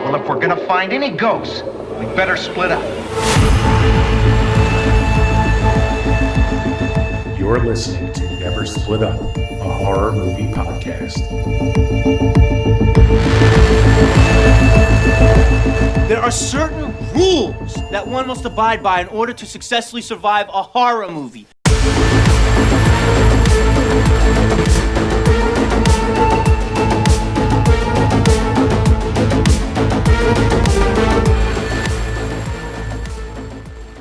Well, if we're gonna find any ghosts, we better split up. You're listening to Never Split Up, a horror movie podcast. There are certain rules that one must abide by in order to successfully survive a horror movie.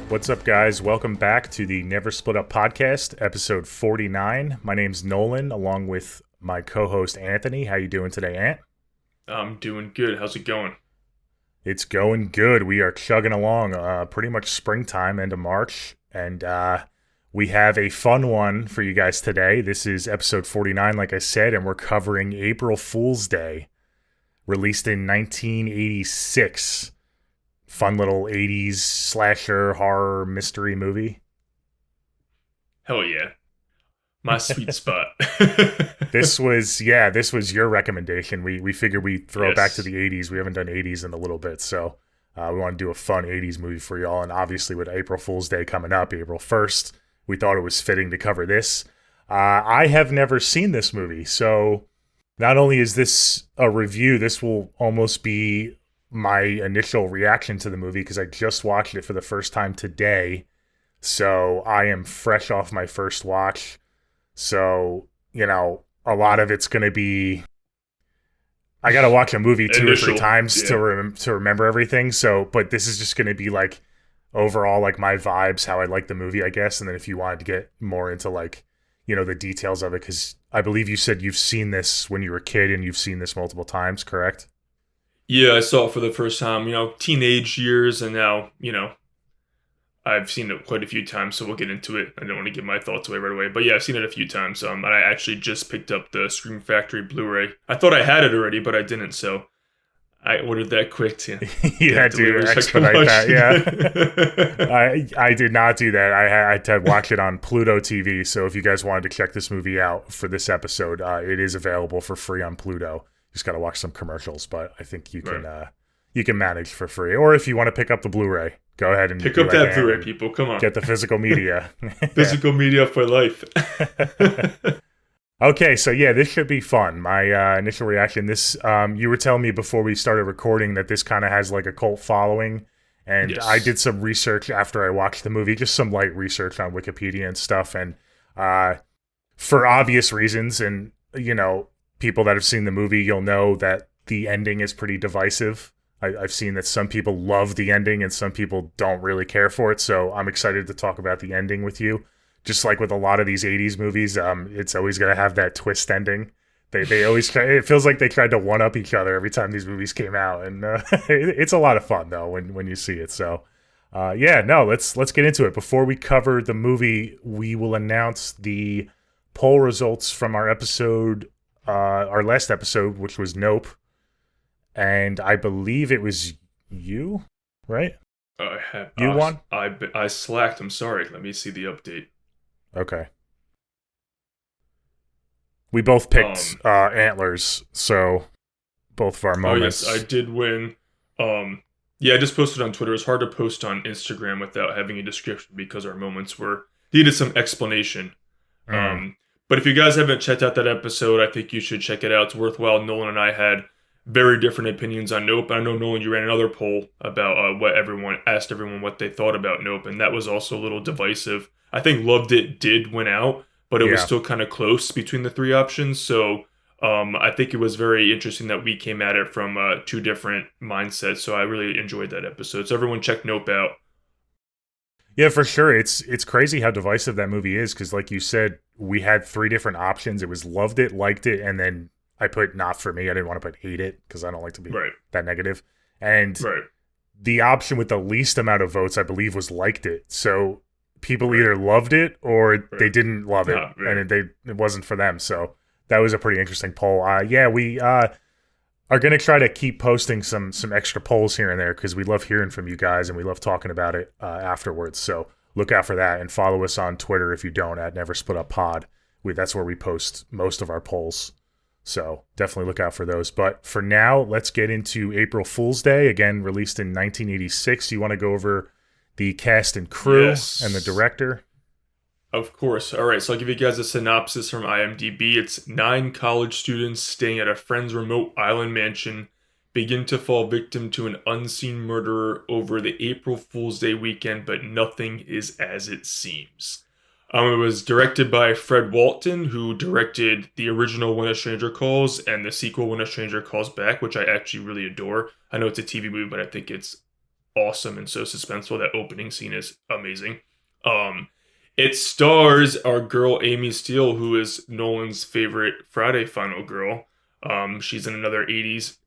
What's up, guys? Welcome back to the Never Split Up podcast, episode 49. My name's Nolan, along with my co-host Anthony. How you doing today, Ant? I'm doing good. How's it going? It's going good. We are chugging along, pretty much springtime, end of March, and we have a fun one for you guys today. This is episode 49, like I said, and we're covering April Fool's Day, released in 1986. Fun little 80s slasher horror mystery movie. Hell yeah. My sweet spot. This was your recommendation. We figured we'd throw back to the 80s. We haven't done 80s in a little bit, so we want to do a fun 80s movie for y'all. And obviously with April Fool's Day coming up, April 1st, we thought it was fitting to cover this. I have never seen this movie, so not only is this a review, this will almost be my initial reaction to the movie because I just watched it for the first time today. So I am fresh off my first watch. So, you know, a lot of it's going to be, I got to watch a movie two or three times to remember everything. So, but this is just going to be like overall, like my vibes, how I like the movie, I guess. And then if you wanted to get more into like, you know, the details of it, because I believe you said you've seen this when you were a kid and you've seen this multiple times, correct? Yeah, I saw it for the first time, teenage years, and now, I've seen it quite a few times, so we'll get into it. I don't want to give my thoughts away right away, but yeah, I've seen it a few times. And I actually just picked up the Scream Factory Blu-ray. I thought I had it already, but I didn't, so I ordered that quick to you had to expedite that, yeah. I did not do that. I had to watch it on Pluto TV, so if you guys wanted to check this movie out for this episode, it is available for free on Pluto. Just got to watch some commercials, but I think you can manage for free. Or if you want to pick up the Blu-ray, go ahead and pick up that Blu-ray, people. Come on, get the physical media. Physical media for life. Okay, so yeah, this should be fun. My initial reaction. This you were telling me before we started recording that this kind of has like a cult following, and yes. I did some research after I watched the movie, just some light research on Wikipedia and stuff, and for obvious reasons, and people that have seen the movie, you'll know that the ending is pretty divisive. I've seen that some people love the ending and some people don't really care for it. So I'm excited to talk about the ending with you. Just like with a lot of these 80s movies, it's always going to have that twist ending. They always try, it feels like they tried to one up each other every time these movies came out. And it's a lot of fun though when you see it. So let's get into it. Before we cover the movie, we will announce the poll results from our last episode, which was Nope, and I believe it was you, right? You won? I slacked. I'm sorry. Let me see the update. Okay. We both picked Antlers, so both of our moments. Oh yes, I did win. I just posted on Twitter. It's hard to post on Instagram without having a description because our moments needed some explanation. But if you guys haven't checked out that episode, I think you should check it out. It's worthwhile. Nolan and I had very different opinions on Nope. I know, Nolan, you ran another poll about asked everyone what they thought about Nope, and that was also a little divisive. I think Loved It did win out, but it was still kind of close between the three options. So I think it was very interesting that we came at it from two different mindsets. So I really enjoyed that episode. So everyone check Nope out. Yeah, for sure. It's crazy how divisive that movie is because, like you said, we had three different options. It was loved it, liked it, and then I put not for me. I didn't want to put hate it because I don't like to be that negative. And the option with the least amount of votes, I believe, was liked it. So people either loved it or they didn't love it, and it wasn't for them. So that was a pretty interesting poll. We are going to try to keep posting some extra polls here and there because we love hearing from you guys and we love talking about it afterwards. So look out for that and follow us on Twitter if you don't at Never Split Up Pod. That's where we post most of our polls. So definitely look out for those. But for now, let's get into April Fool's Day, again released in 1986. You want to go over the cast and crew and the director? Of course. All right, so I'll give you guys a synopsis from IMDb. It's 9 college students staying at a friend's remote island mansion begin to fall victim to an unseen murderer over the April Fool's Day weekend, but nothing is as it seems. It was directed by Fred Walton, who directed the original When a Stranger Calls and the sequel When a Stranger Calls Back, which I actually really adore. I know it's a TV movie, but I think it's awesome and so suspenseful. That opening scene is amazing. It stars our girl Amy Steele, who is Nolan's favorite Friday Final girl. She's in another 80s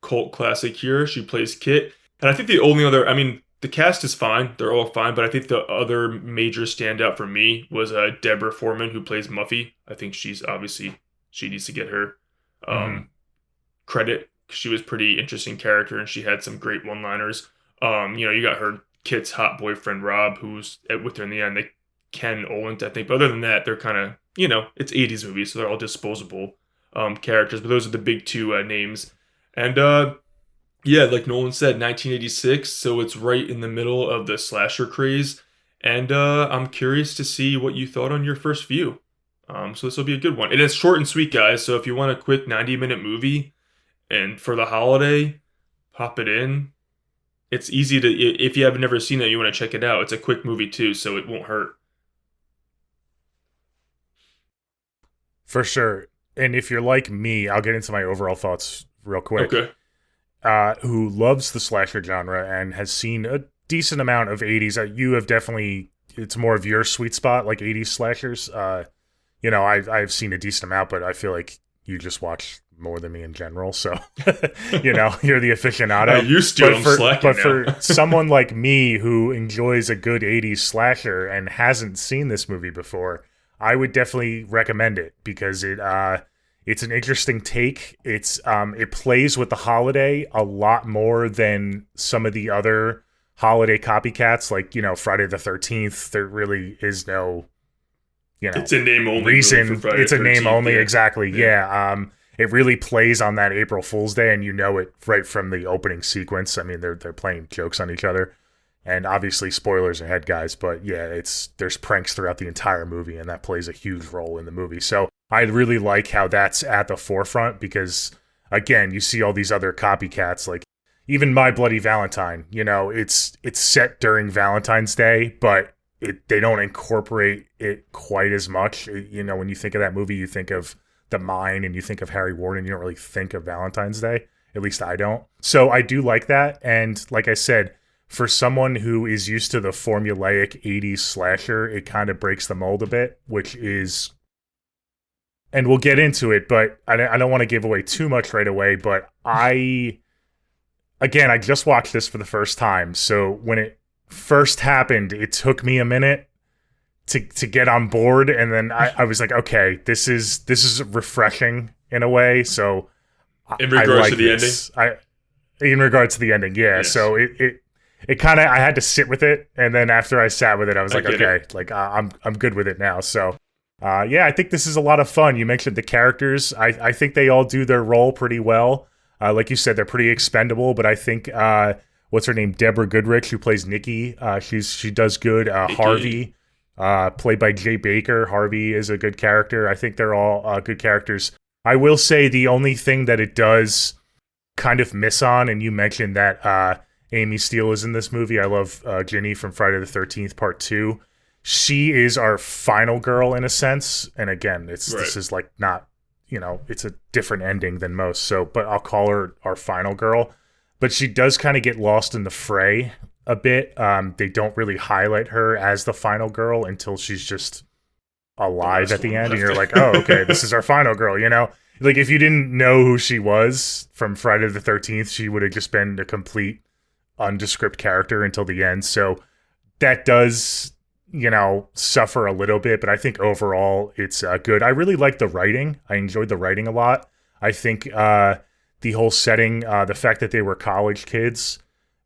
cult classic here. She plays Kit. And I think the only other, the cast is fine. They're all fine. But I think the other major standout for me was Deborah Foreman, who plays Muffy. I think she needs to get her credit. She was a pretty interesting character and she had some great one-liners. You got her Kit's hot boyfriend, Rob, who's with her in the end. Ken Olent, I think. But other than that, they're kind of, it's 80s movies, so they're all disposable characters. But those are the big two names. And like Nolan said, 1986, so it's right in the middle of the slasher craze. And I'm curious to see what you thought on your first view. So this will be a good one. And it's short and sweet, guys. So if you want a quick 90-minute movie and for the holiday, pop it in. It's easy to, if you have never seen it, you want to check it out. It's a quick movie too, so it won't hurt. For sure. And if you're like me, I'll get into my overall thoughts real quick. Okay. Who loves the slasher genre and has seen a decent amount of 80s. You have definitely, it's more of your sweet spot, like 80s slashers. I've seen a decent amount, but I feel like you just watch more than me in general. So, you're the aficionado. I used to, but for someone like me who enjoys a good 80s slasher and hasn't seen this movie before, I would definitely recommend it because it's an interesting take. It plays with the holiday a lot more than some of the other holiday copycats, like Friday the 13th. There really is no, it's a name only reason. It's a name only, yeah. exactly. Yeah. It really plays on that April Fool's Day, and it right from the opening sequence. They're playing jokes on each other. And obviously, spoilers ahead, guys. But yeah, there's pranks throughout the entire movie, and that plays a huge role in the movie. So I really like how that's at the forefront because, again, you see all these other copycats, like even My Bloody Valentine. It's set during Valentine's Day, but they don't incorporate it quite as much. When you think of that movie, you think of The Mine and you think of Harry Warden. You don't really think of Valentine's Day. At least I don't. So I do like that. And like I said, for someone who is used to the formulaic 80s slasher, it kind of breaks the mold a bit, which is, and we'll get into it, but I don't want to give away too much right away, but I just watched this for the first time, so when it first happened, it took me a minute to get on board, and then I was like, okay, this is refreshing in a way, so in regards to the ending? In regards to the ending, yeah, yes. So it kind of, I had to sit with it, and then after I sat with it, I was like, okay, I'm good with it now. So, I think this is a lot of fun. You mentioned the characters. I think they all do their role pretty well. Like you said, they're pretty expendable, but I think what's her name, Deborah Goodrich, who plays Nikki, she does good. Harvey, played by Jay Baker. Harvey is a good character. I think they're all good characters. I will say the only thing that it does kind of miss on, and you mentioned that Amy Steele is in this movie. I love Ginny from Friday the 13th Part 2. She is our final girl in a sense. And again, this is like not, it's a different ending than most. So, but I'll call her our final girl. But she does kind of get lost in the fray a bit. They don't really highlight her as the final girl until she's just alive at the end. And you're like, oh, okay, this is our final girl, Like if you didn't know who she was from Friday the 13th, she would have just been a complete undescript character until the end. So that does, suffer a little bit, but I think overall it's good. I really like the writing. I enjoyed the writing a lot. I think the whole setting, the fact that they were college kids,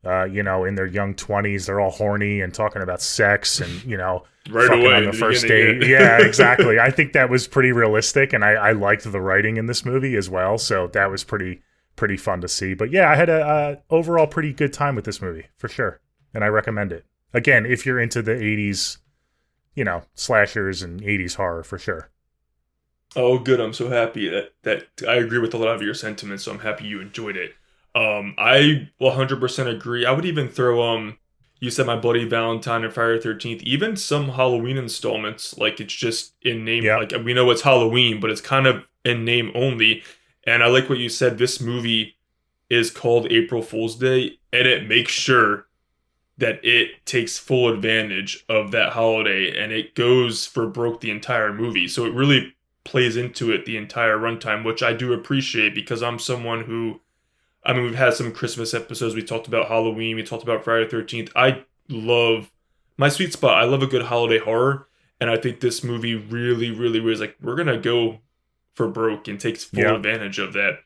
in their young 20s, they're all horny and talking about sex and, right fucking away on the first date. Yeah, exactly. I think that was pretty realistic, and I liked the writing in this movie as well. So that was pretty fun to see. But yeah, I had a overall pretty good time with this movie for sure, and I recommend it. Again, if you're into the 80s, slashers and 80s horror, for sure. Oh, good. I'm so happy that I agree with a lot of your sentiments, so I'm happy you enjoyed it. I 100% agree. I would even throw, you said My Bloody Valentine and Friday the 13th, even some Halloween installments, like it's just in name, like we know it's Halloween, but it's kind of in name only. And I like what you said, this movie is called April Fool's Day, and it makes sure that it takes full advantage of that holiday, and it goes for broke the entire movie. So it really plays into it the entire runtime, which I do appreciate, because I'm someone who, I mean, we've had some Christmas episodes, we talked about Halloween, we talked about Friday the 13th. I love my sweet spot. I love a good holiday horror, and I think this movie really, really was like, we're gonna go for broke and takes full advantage of that.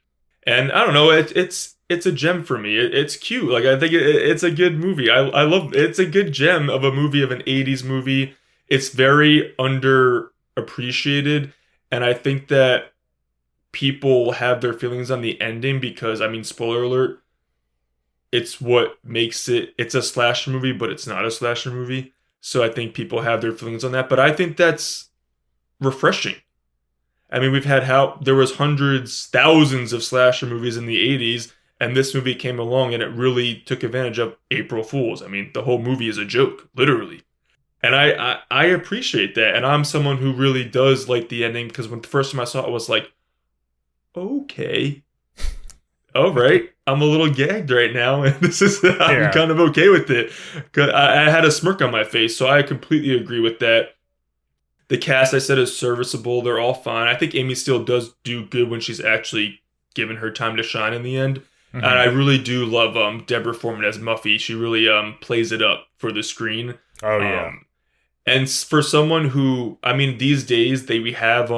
And I don't know, it's a gem for me. It's cute. Like, I think it's a good movie. I love, it's a good gem of a movie, of an 80s movie. It's very underappreciated, and I think that people have their feelings on the ending because, I mean, spoiler alert, it's what makes it's a slasher movie, but it's not a slasher movie. So I think people have their feelings on that, but I think that's refreshing. I mean, there was hundreds, thousands of slasher movies in the 80s, and this movie came along and it really took advantage of April Fools. I mean, the whole movie is a joke, literally. And I appreciate that, and I'm someone who really does like the ending, because when the first time I saw it, I was like, okay, all right, I'm a little gagged right now, and I'm kind of okay with it. I had a smirk on my face, so I completely agree with that. The cast, I said, is serviceable. They're all fine. I think Amy Steele does do good when she's actually given her time to shine in the end. Mm-hmm. And I really do love Deborah Foreman as Muffy. She really plays it up for the screen. Oh, yeah. And for someone who, I mean, these days, we have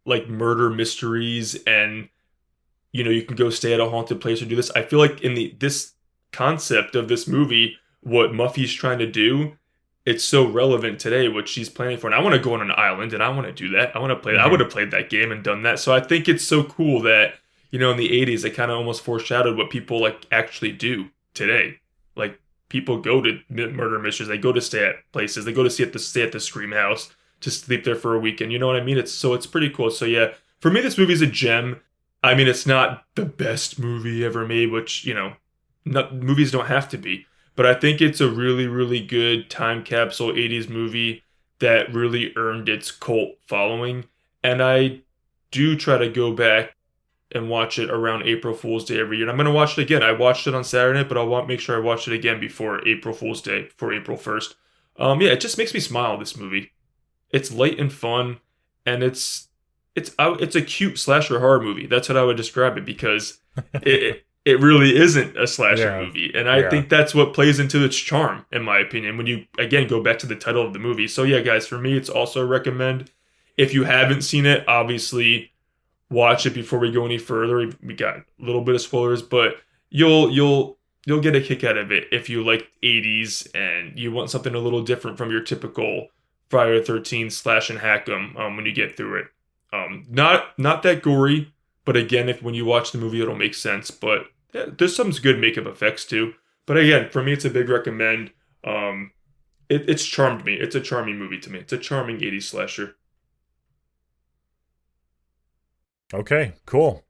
like murder mysteries, and you can go stay at a haunted place or do this. I feel like in this concept of this movie, what Muffy's trying to do, it's so relevant today, what she's planning for. And I want to go on an island, and I want to do that. I want to play that. I would have played that game and done that. So I think it's so cool that, in the 80s, it kind of almost foreshadowed what people like actually do today. Like, people go to murder mysteries, they go to stay at places, they go to stay at the Scream House, to sleep there for a weekend. You know what I mean? It's pretty cool. So yeah, for me, this movie's a gem. I mean, it's not the best movie ever made, which, movies don't have to be. But I think it's a really, really good time capsule 80s movie that really earned its cult following. And I do try to go back and watch it around April Fool's Day every year. And I'm going to watch it again. I watched it on Saturday night, but I'll make sure I watch it again before April Fool's Day, before April 1st. Yeah, it just makes me smile, this movie. It's light and fun, and it's a cute slasher horror movie. That's what I would describe it, because it really isn't a slasher movie. And I think that's what plays into its charm, in my opinion, when you, again, go back to the title of the movie. So yeah, guys, for me, it's also a recommend. If you haven't seen it, obviously watch it before we go any further. We got a little bit of spoilers, but you'll get a kick out of it if you like 80s and you want something a little different from your typical Friday the 13th slash and hack 'em when you get through it. Not that gory, but again, when you watch the movie, it'll make sense. But yeah, there's some good makeup effects too. But again, for me, it's a big recommend. It's charmed me. It's a charming movie to me. It's a charming 80s slasher. Okay, cool.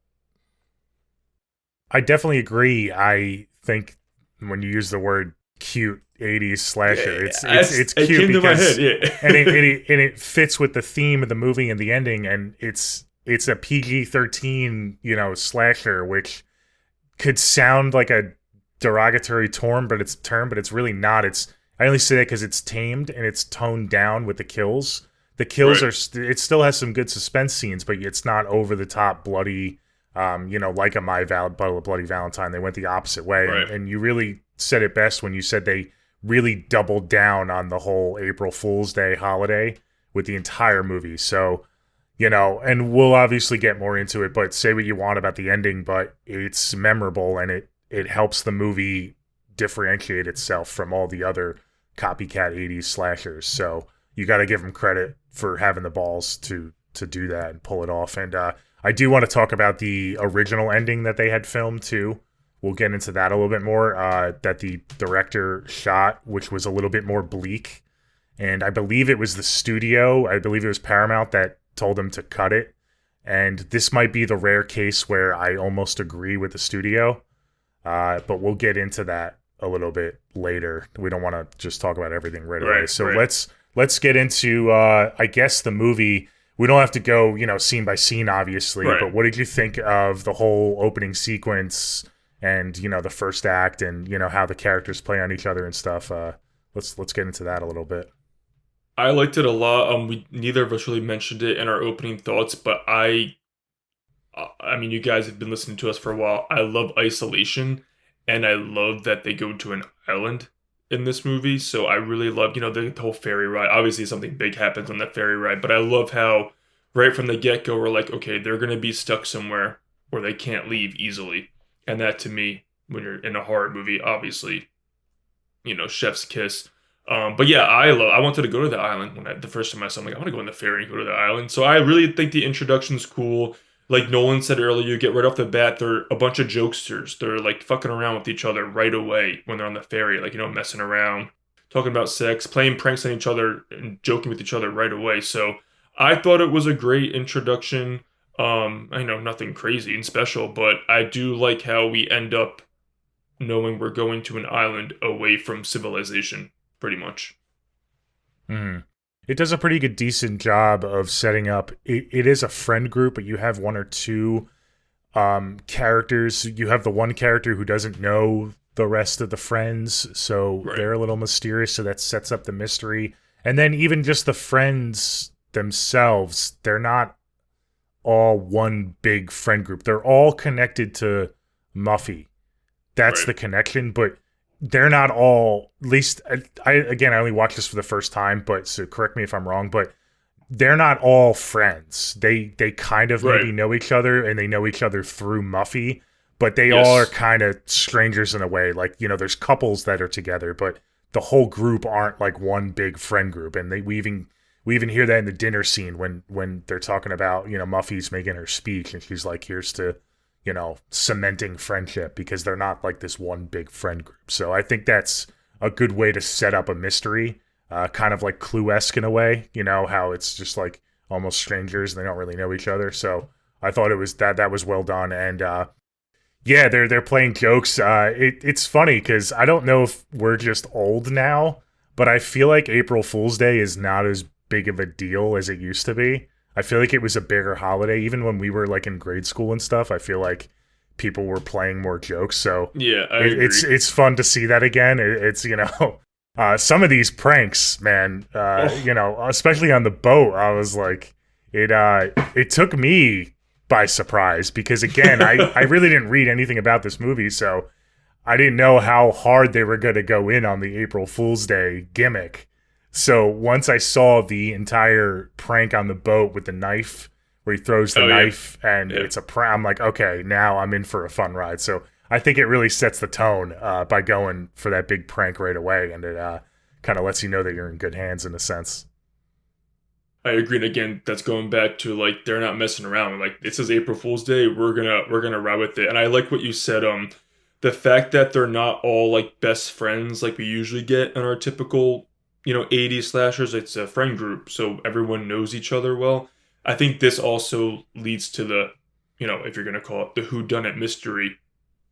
I definitely agree. I think when you use the word cute 80s slasher, it's cute, came to my head, and it fits with the theme of the movie and the ending, and it's a PG-13 slasher, which could sound like a derogatory term, but it's really not. I only say that because it's tamed and it's toned down with the kills. The kills it still has some good suspense scenes, but it's not over the top bloody. Like a Bloody Valentine, they went the opposite way, and you really said it best when you said they really doubled down on the whole April Fool's Day holiday with the entire movie. So, and we'll obviously get more into it, but say what you want about the ending, but it's memorable, and it helps the movie differentiate itself from all the other copycat 80s slashers. So you got to give them credit for having the balls to do that and pull it off. And I do want to talk about the original ending that they had filmed too. We'll get into that a little bit more, that the director shot, which was a little bit more bleak. And I believe it was the studio, I believe it was Paramount that told them to cut it. And this might be the rare case where I almost agree with the studio. But we'll get into that a little bit later. We don't want to just talk about everything right away. So let's get into, I guess, the movie. We don't have to go, scene by scene, obviously. Right. But what did you think of the whole opening sequence and, the first act and, how the characters play on each other and stuff? Let's get into that a little bit. I liked it a lot. We neither of us really mentioned it in our opening thoughts, but I mean, you guys have been listening to us for a while. I love isolation, and I love that they go to an island in this movie. So I really love, the whole ferry ride. Obviously, something big happens on that ferry ride, but I love how right from the get-go, we're like, okay, they're going to be stuck somewhere where they can't leave easily. And that, to me, when you're in a horror movie, obviously, chef's kiss. But yeah, I wanted to go to the island the first time I saw it. I'm like, I want to go on the ferry and go to the island. So I really think the introduction's cool. Like Nolan said earlier, you get right off the bat, they're a bunch of jokesters. They're like fucking around with each other right away when they're on the ferry, like, messing around, talking about sex, playing pranks on each other and joking with each other right away. So I thought it was a great introduction. I know nothing crazy and special, but I do like how we end up knowing we're going to an island away from civilization. Pretty much. It does a pretty good, decent job of setting up. It is a friend group, but you have one or two characters. You have the one character who doesn't know the rest of the friends, so they're a little mysterious, so that sets up the mystery. And then even just the friends themselves, they're not all one big friend group. They're all connected to Muffy. That's the connection, but they're not all, at least, I only watched this for the first time, but so correct me if I'm wrong, but they're not all friends. They kind of maybe know each other, and they know each other through Muffy, but they all are kind of strangers in a way. Like, there's couples that are together, but the whole group aren't like one big friend group. And we even hear that in the dinner scene when they're talking about, Muffy's making her speech, and she's like, here's to, cementing friendship, because they're not like this one big friend group. So I think that's a good way to set up a mystery, kind of like Clue-esque in a way, how it's just like almost strangers and they don't really know each other. So I thought it was that was well done. And yeah, they're playing jokes. It's funny because I don't know if we're just old now, but I feel like April Fool's Day is not as big of a deal as it used to be. I feel like it was a bigger holiday. Even when we were like in grade school and stuff, I feel like people were playing more jokes. So yeah, it's fun to see that again. It's some of these pranks, man, especially on the boat, I was like, it took me by surprise, because again, I really didn't read anything about this movie, so I didn't know how hard they were going to go in on the April Fool's Day gimmick. So once I saw the entire prank on the boat with the knife, where he throws the knife and it's a prank, I'm like, okay, now I'm in for a fun ride. So I think it really sets the tone by going for that big prank right away, and it kind of lets you know that you're in good hands in a sense. I agree. And again, that's going back to like, they're not messing around. Like, it says April Fool's Day, we're gonna ride with it. And I like what you said. The fact that they're not all like best friends like we usually get in our typical 80s slashers. It's a friend group, so everyone knows each other well. I think this also leads to the, if you're going to call it the whodunit mystery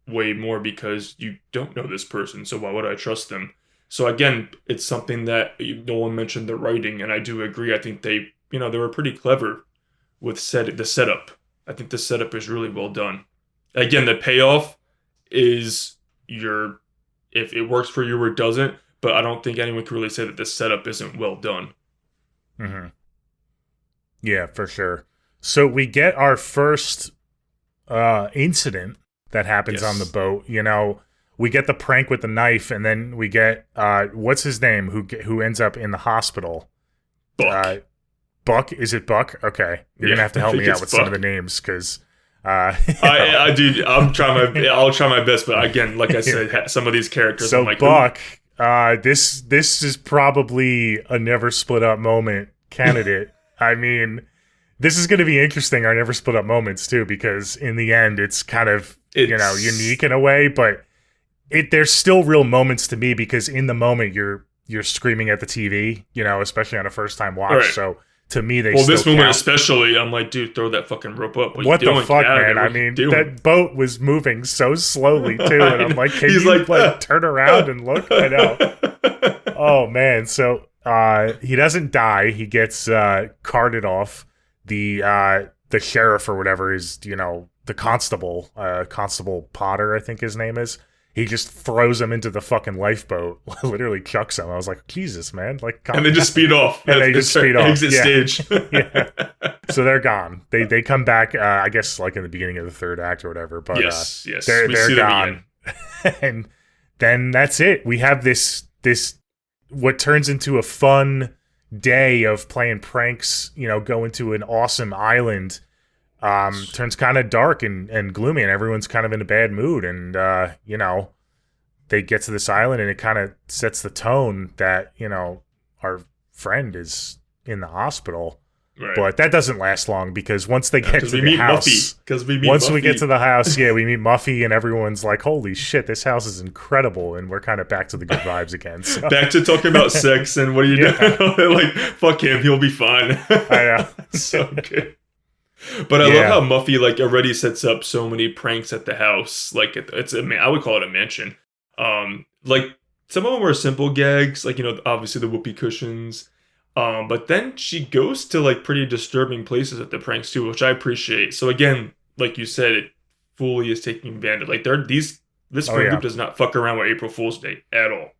way more, because you don't know this person, so why would I trust them? So again, it's something that Nolan mentioned the writing, and I do agree. I think they were pretty clever with the setup. I think the setup is really well done. Again, the payoff is if it works for you or it doesn't, but I don't think anyone can really say that this setup isn't well done. Mm-hmm. Yeah, for sure. So we get our first incident that happens on the boat. We get the prank with the knife, and then we get what's his name who ends up in the hospital. Buck. Buck? Is it Buck? Okay, you're gonna have to help me out with Buck. Some of the names, because I'll try my best. But again, like I said, some of these characters. So I'm like, Buck. This is probably a never split up moment candidate. I mean, this is going to be interesting, our never split up moments too, because in the end, it's kind of unique in a way, but there's still real moments to me because in the moment you're screaming at the TV, especially on a first time watch. Right. So to me, this moment especially, I'm like, dude, throw that fucking rope up. What the fuck, man? I mean, that boat was moving so slowly too, and I'm like, can you like turn around and look? I know. Oh man, so he doesn't die. He gets carted off. The sheriff or whatever is, the constable, Constable Potter, I think his name is. He just throws him into the fucking lifeboat, literally chucks him. I was like, Jesus, man. And they just speed off. And they just speed off. Exit stage. Yeah. So they're gone. They come back, I guess, like in the beginning of the third act or whatever. But yes. They're gone. And then that's it. We have this what turns into a fun day of playing pranks, going to an awesome island, turns kind of dark and gloomy, and everyone's kind of in a bad mood, and they get to this island, and it kind of sets the tone that our friend is in the hospital. Right. But that doesn't last long because once they get to the house, we get to the house, we meet Muffy, and everyone's like, "Holy shit, this house is incredible!" And we're kind of back to the good vibes again. So. Back to talking about sex and what are you doing? Like, fuck him, he'll be fine. I know, so good. But I love how Muffy already sets up so many pranks at the house. Like I would call it a mansion. Like some of them were simple gags, like obviously the whoopee cushions. But then she goes to pretty disturbing places at the pranks too, which I appreciate. So again, like you said, it fully is taking advantage. Like this friend group does not fuck around with April Fool's Day at all.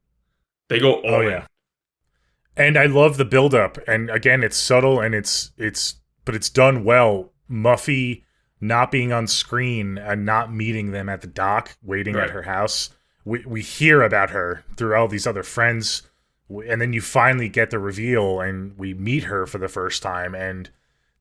They go all in. And I love the build-up. And again, it's subtle and but it's done well. Muffy not being on screen and not meeting them at the dock, waiting at her house. We hear about her through all these other friends. And then you finally get the reveal and we meet her for the first time. And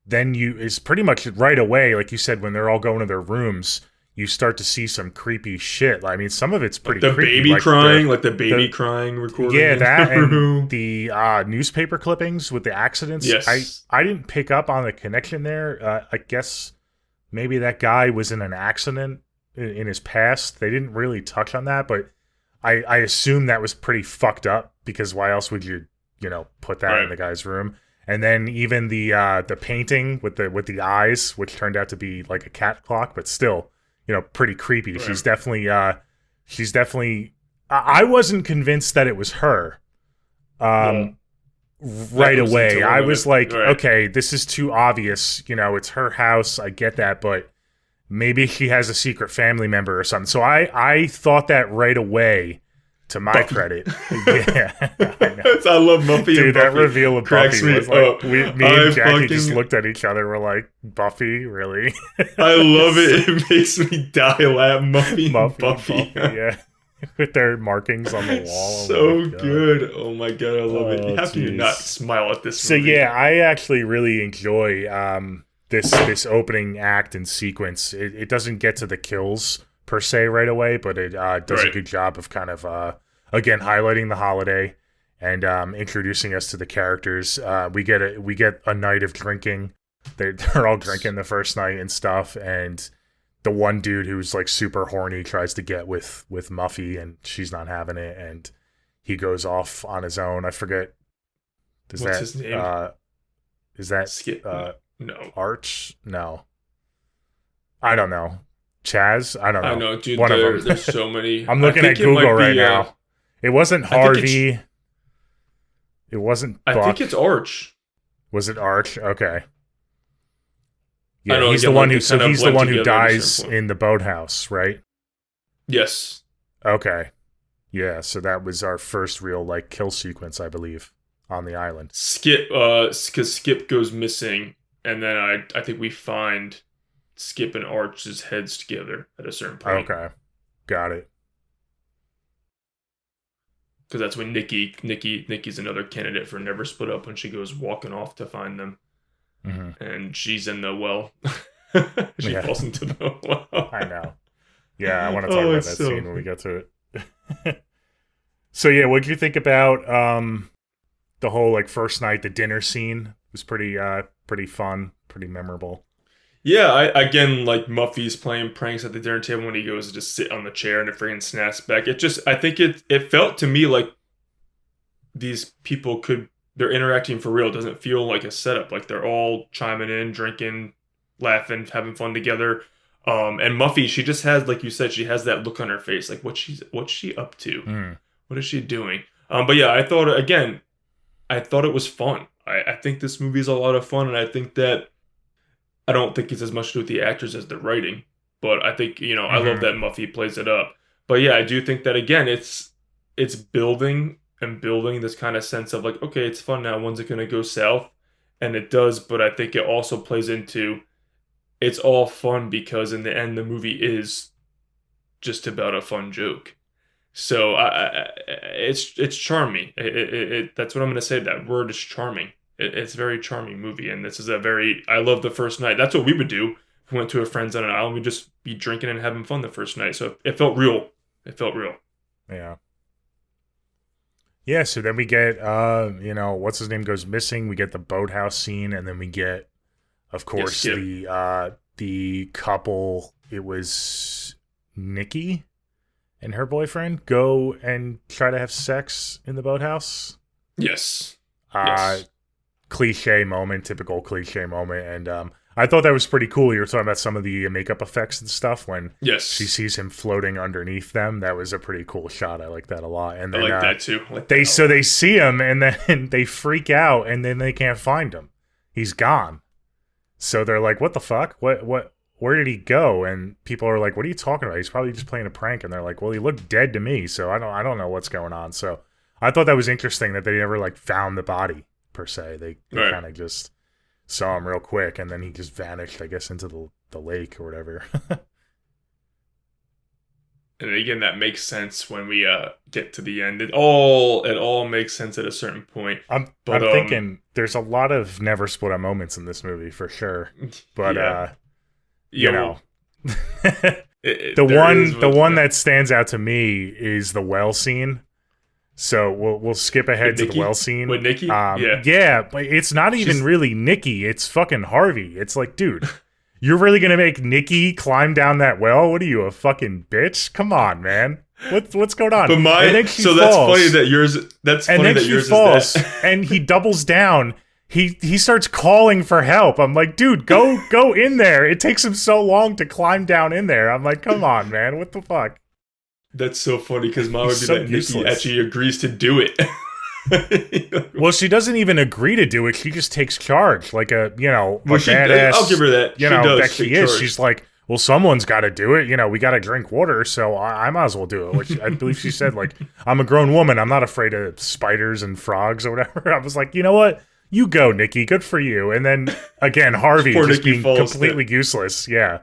then it's pretty much right away, like you said, when they're all going to their rooms, you start to see some creepy shit. I mean, some of it's pretty creepy. Baby crying, the baby crying recording. Yeah, that and the newspaper clippings with the accidents. Yes. I didn't pick up on the connection there. I guess maybe that guy was in an accident in his past. They didn't really touch on that, but I assume that was pretty fucked up because why else would you put that in the guy's room? And then even the painting with the eyes, which turned out to be like a cat clock, but still, pretty creepy. Right. She's definitely. I wasn't convinced that it was her. Right away, I was like, okay, this is too obvious. It's her house. I get that, but maybe she has a secret family member or something. So I thought that right away. To my credit, yeah, I love Muffy. Dude, and that Buffy reveal of cracks Buffy was like, me and Jackie just looked at each other. We're like, Buffy, really? I love it. It makes me die laugh. Muffy and Buffy. Yeah, with their markings on the wall. So good. Oh my god, I love it. How can you not smile at this movie? So yeah, I actually really enjoy this opening act and sequence. It doesn't get to the kills per se right away, but it does a good job of kind of again highlighting the holiday and introducing us to the characters. We get a night of drinking. They're all drinking the first night and stuff, and the one dude who's like super horny tries to get with Muffy, and she's not having it, and he goes off on his own. I forget. What's his name? Is that Skip? No. Arch? No. I don't know. Chaz? I don't know. I know, dude. One of them. There's so many. I'm looking at Google right now. It wasn't Harvey. It wasn't Buck. I think it's Arch. Was it Arch? Okay. Yeah, he's the one who dies in the boathouse, right? Yes. Okay. Yeah, so that was our first real kill sequence, I believe, on the island. Skip, because Skip goes missing, and then I think we find Skip and Arch's heads together at a certain point. Okay, got it. Because that's when Nikki's another candidate for Never Split Up when she goes walking off to find them, and she's in the well. She falls into the well. I know. Yeah, I want to talk about that scene when we get to it. So yeah, what did you think about the whole like first night, the dinner scene? It was pretty fun, pretty memorable. Yeah, again, like Muffy's playing pranks at the dinner table when he goes to just sit on the chair and it freaking snaps back. I think it felt to me like these people they're interacting for real. It doesn't feel like a setup. Like they're all chiming in, drinking, laughing, having fun together. And Muffy, she just has, like you said, she has that look on her face, like what's she up to? What is she doing? But yeah, I thought it was fun. I think this movie is a lot of fun, and I think that I don't think it's as much to do with the actors as the writing, but I think, I love that Muffy plays it up. But yeah, I do think that, again, it's building and building this kind of sense of like, okay, it's fun now. When's it going to go south? And it does, but I think it also plays into it's all fun because in the end, the movie is just about a fun joke. So it's charming. That's what I'm going to say. That word is charming. It's a very charming movie, and this is I love the first night. That's what we would do. If we went to a friend's on an island, we'd just be drinking and having fun the first night. So it felt real. It felt real. Yeah. Yeah, so then we get, what's his name goes missing. We get the boathouse scene, and then we get, of course, the couple. It was Nikki and her boyfriend go and try to have sex in the boathouse. Yes. Typical cliche moment, and I thought that was pretty cool. You were talking about some of the makeup effects and stuff when she sees him floating underneath them. That was a pretty cool shot. I like that a lot. And then, I like that too. They see him and then they freak out and then they can't find him. He's gone. So they're like, "What the fuck? What? Where did he go?" And people are like, "What are you talking about? He's probably just playing a prank." And they're like, "Well, he looked dead to me, so I don't know what's going on." So I thought that was interesting that they never like found the body per se. They kind of just saw him real quick, and then he just vanished, I guess, into the lake or whatever. And again, that makes sense when we get to the end. It all makes sense at a certain point. I'm thinking there's a lot of never split up moments in this movie for sure. But the one that stands out to me is the well scene. So we'll skip ahead to the well scene. With Nikki? Yeah, but it's not even really Nikki. It's fucking Harvey. It's like, dude, you're really going to make Nikki climb down that well? What are you, a fucking bitch? Come on, man. What's going on? But that's funny that yours. That's funny that yours falls, is that. And he doubles down. He starts calling for help. I'm like, dude, go in there. It takes him so long to climb down in there. I'm like, come on, man. What the fuck? That's so funny because mine would be that Nikki actually agrees to do it. Well, she doesn't even agree to do it. She just takes charge, like a badass. I'll give her that. She is. She's like, well, someone's got to do it. We got to drink water, so I might as well do it. Which I believe she said, like, I'm a grown woman. I'm not afraid of spiders and frogs or whatever. I was like, you know what? You go, Nikki. Good for you. And then again, Harvey just being completely useless. Yeah.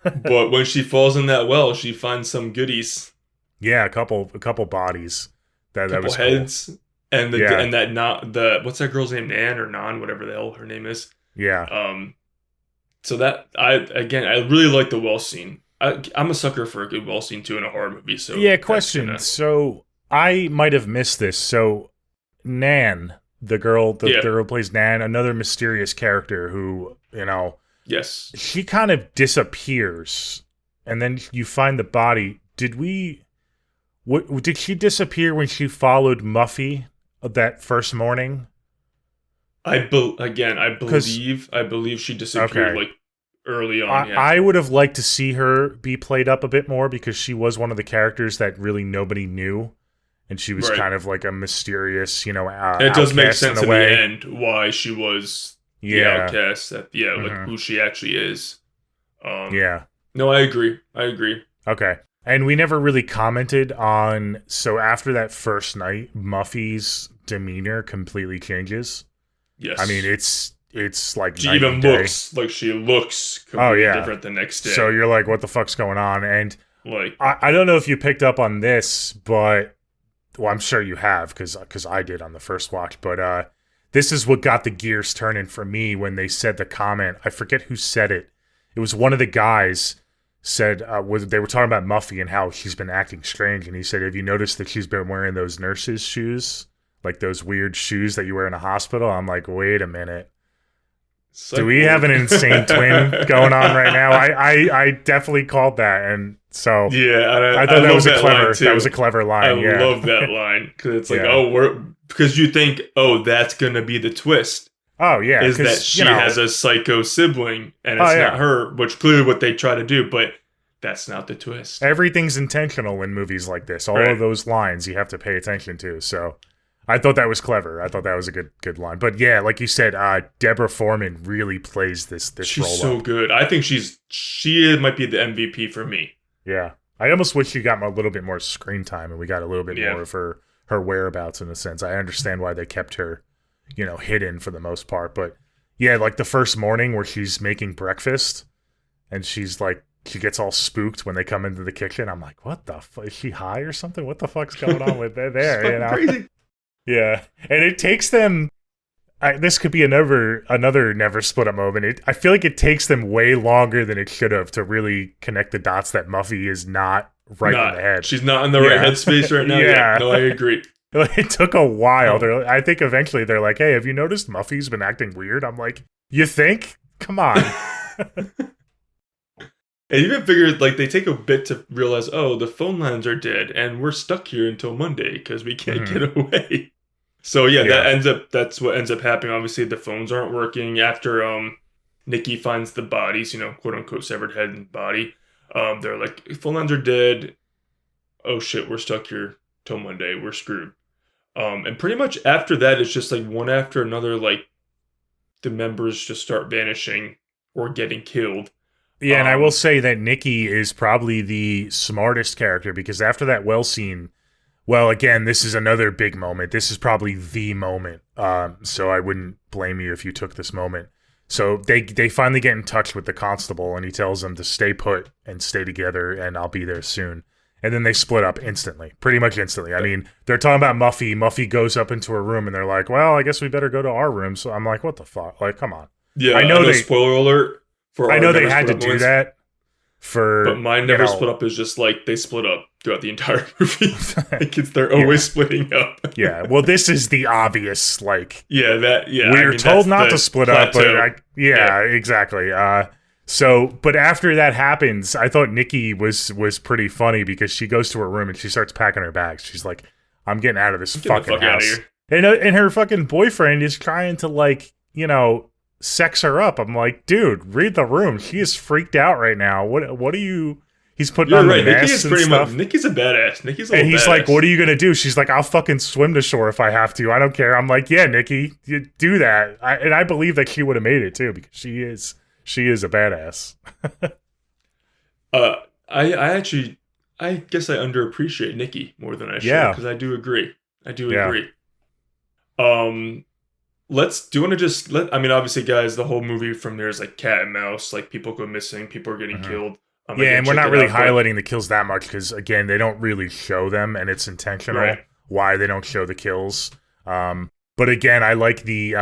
But when she falls in that well, she finds some goodies. Yeah, a couple bodies. That was heads, cool. And the what's that girl's name? Nan or Nan, whatever the hell her name is. Yeah. So that I really like the well scene. I'm a sucker for a good well scene too in a horror movie. So yeah, question. So I might have missed this. So Nan, the girl who plays Nan, another mysterious character who Yes. She kind of disappears, and then you find the body. Did she disappear when she followed Muffy that first morning? I believe she disappeared like early on. I would have liked to see her be played up a bit more because she was one of the characters that really nobody knew, and she was kind of like a mysterious, and it does make sense in the end why she was. The outcast, like who she actually is. No, I agree. Okay. And we never really commented on, so after that first night, Muffy's demeanor completely changes. Yes. I mean, it's like she even looks like she looks completely different the next day. So you're like, what the fuck's going on? And like, I don't know if you picked up on this, but, well, I'm sure you have, because I did on the first watch, but, this is what got the gears turning for me when they said the comment. I forget who said it. It was one of the guys said they were talking about Muffy and how she's been acting strange, and he said, "Have you noticed that she's been wearing those nurses' shoes, like those weird shoes that you wear in a hospital?" I'm like, wait a minute. Do we have an insane twin going on right now? I definitely called that, and so yeah, I thought that was a clever line. I love that line because it's like, because you think, that's gonna be the twist. Oh yeah, is that she has a psycho sibling and it's not her, which clearly what they try to do, but that's not the twist. Everything's intentional in movies like this. All of those lines you have to pay attention to. So I thought that was clever. I thought that was a good line. But yeah, like you said, Deborah Foreman really plays this She's role. So good. I think she might be the MVP for me. Yeah. I almost wish she got a little bit more screen time and we got a little bit more of her whereabouts in a sense. I understand why they kept her, hidden for the most part. But yeah, like the first morning where she's making breakfast and she's like, she gets all spooked when they come into the kitchen. I'm like, what the fuck? Is she high or something? What the fuck's going on with there? Crazy. Yeah, and it takes them. This could be another never split up moment. I feel like it takes them way longer than it should have to really connect the dots that Muffy is not in the head. She's not in the right headspace right now. Yeah, no, I agree. It took a while. I think eventually they're like, "Hey, have you noticed Muffy's been acting weird?" I'm like, "You think? Come on." And even figured like they take a bit to realize, the phone lines are dead, and we're stuck here until Monday because we can't get away. So that's what ends up happening. Obviously, the phones aren't working after Nikki finds the bodies, quote unquote severed head and body. They're like, phone lines are dead. Oh shit, we're stuck here till Monday. We're screwed. And pretty much after that, it's just like one after another. Like the members just start vanishing or getting killed. Yeah, and I will say that Nikki is probably the smartest character because after that well scene, again, this is another big moment. This is probably the moment. So I wouldn't blame you if you took this moment. So they finally get in touch with the constable and he tells them to stay put and stay together and I'll be there soon. And then they split up instantly, pretty much instantly. I mean, they're talking about Muffy. Muffy goes up into her room and they're like, well, I guess we better go to our room. So I'm like, what the fuck? Like, come on. Yeah, I know spoiler alert. I know they had to do that but mine never split up is just like they split up throughout the entire movie. Like they're always splitting up. Yeah, well, this is the obvious we're told not to split up, but exactly. So, but after that happens, I thought Nikki was pretty funny because she goes to her room and she starts packing her bags. She's like, "I'm getting out of this fucking house," and her fucking boyfriend is trying to sex her up. I'm like, dude, read the room. She is freaked out right now. What are you? He's putting on the mask and stuff. Nikki's a badass. And he's like, what are you gonna do? She's like, I'll fucking swim to shore if I have to. I don't care. I'm like, yeah, Nikki, you do that. And I believe that she would have made it too because she is a badass. I guess I underappreciate Nikki more than I should because I do agree. Do you want to just obviously, guys, the whole movie from there is like cat and mouse, like people go missing, people are getting killed. And we're not really highlighting the kills that much because, again, they don't really show them and it's intentional why they don't show the kills. But again, I like the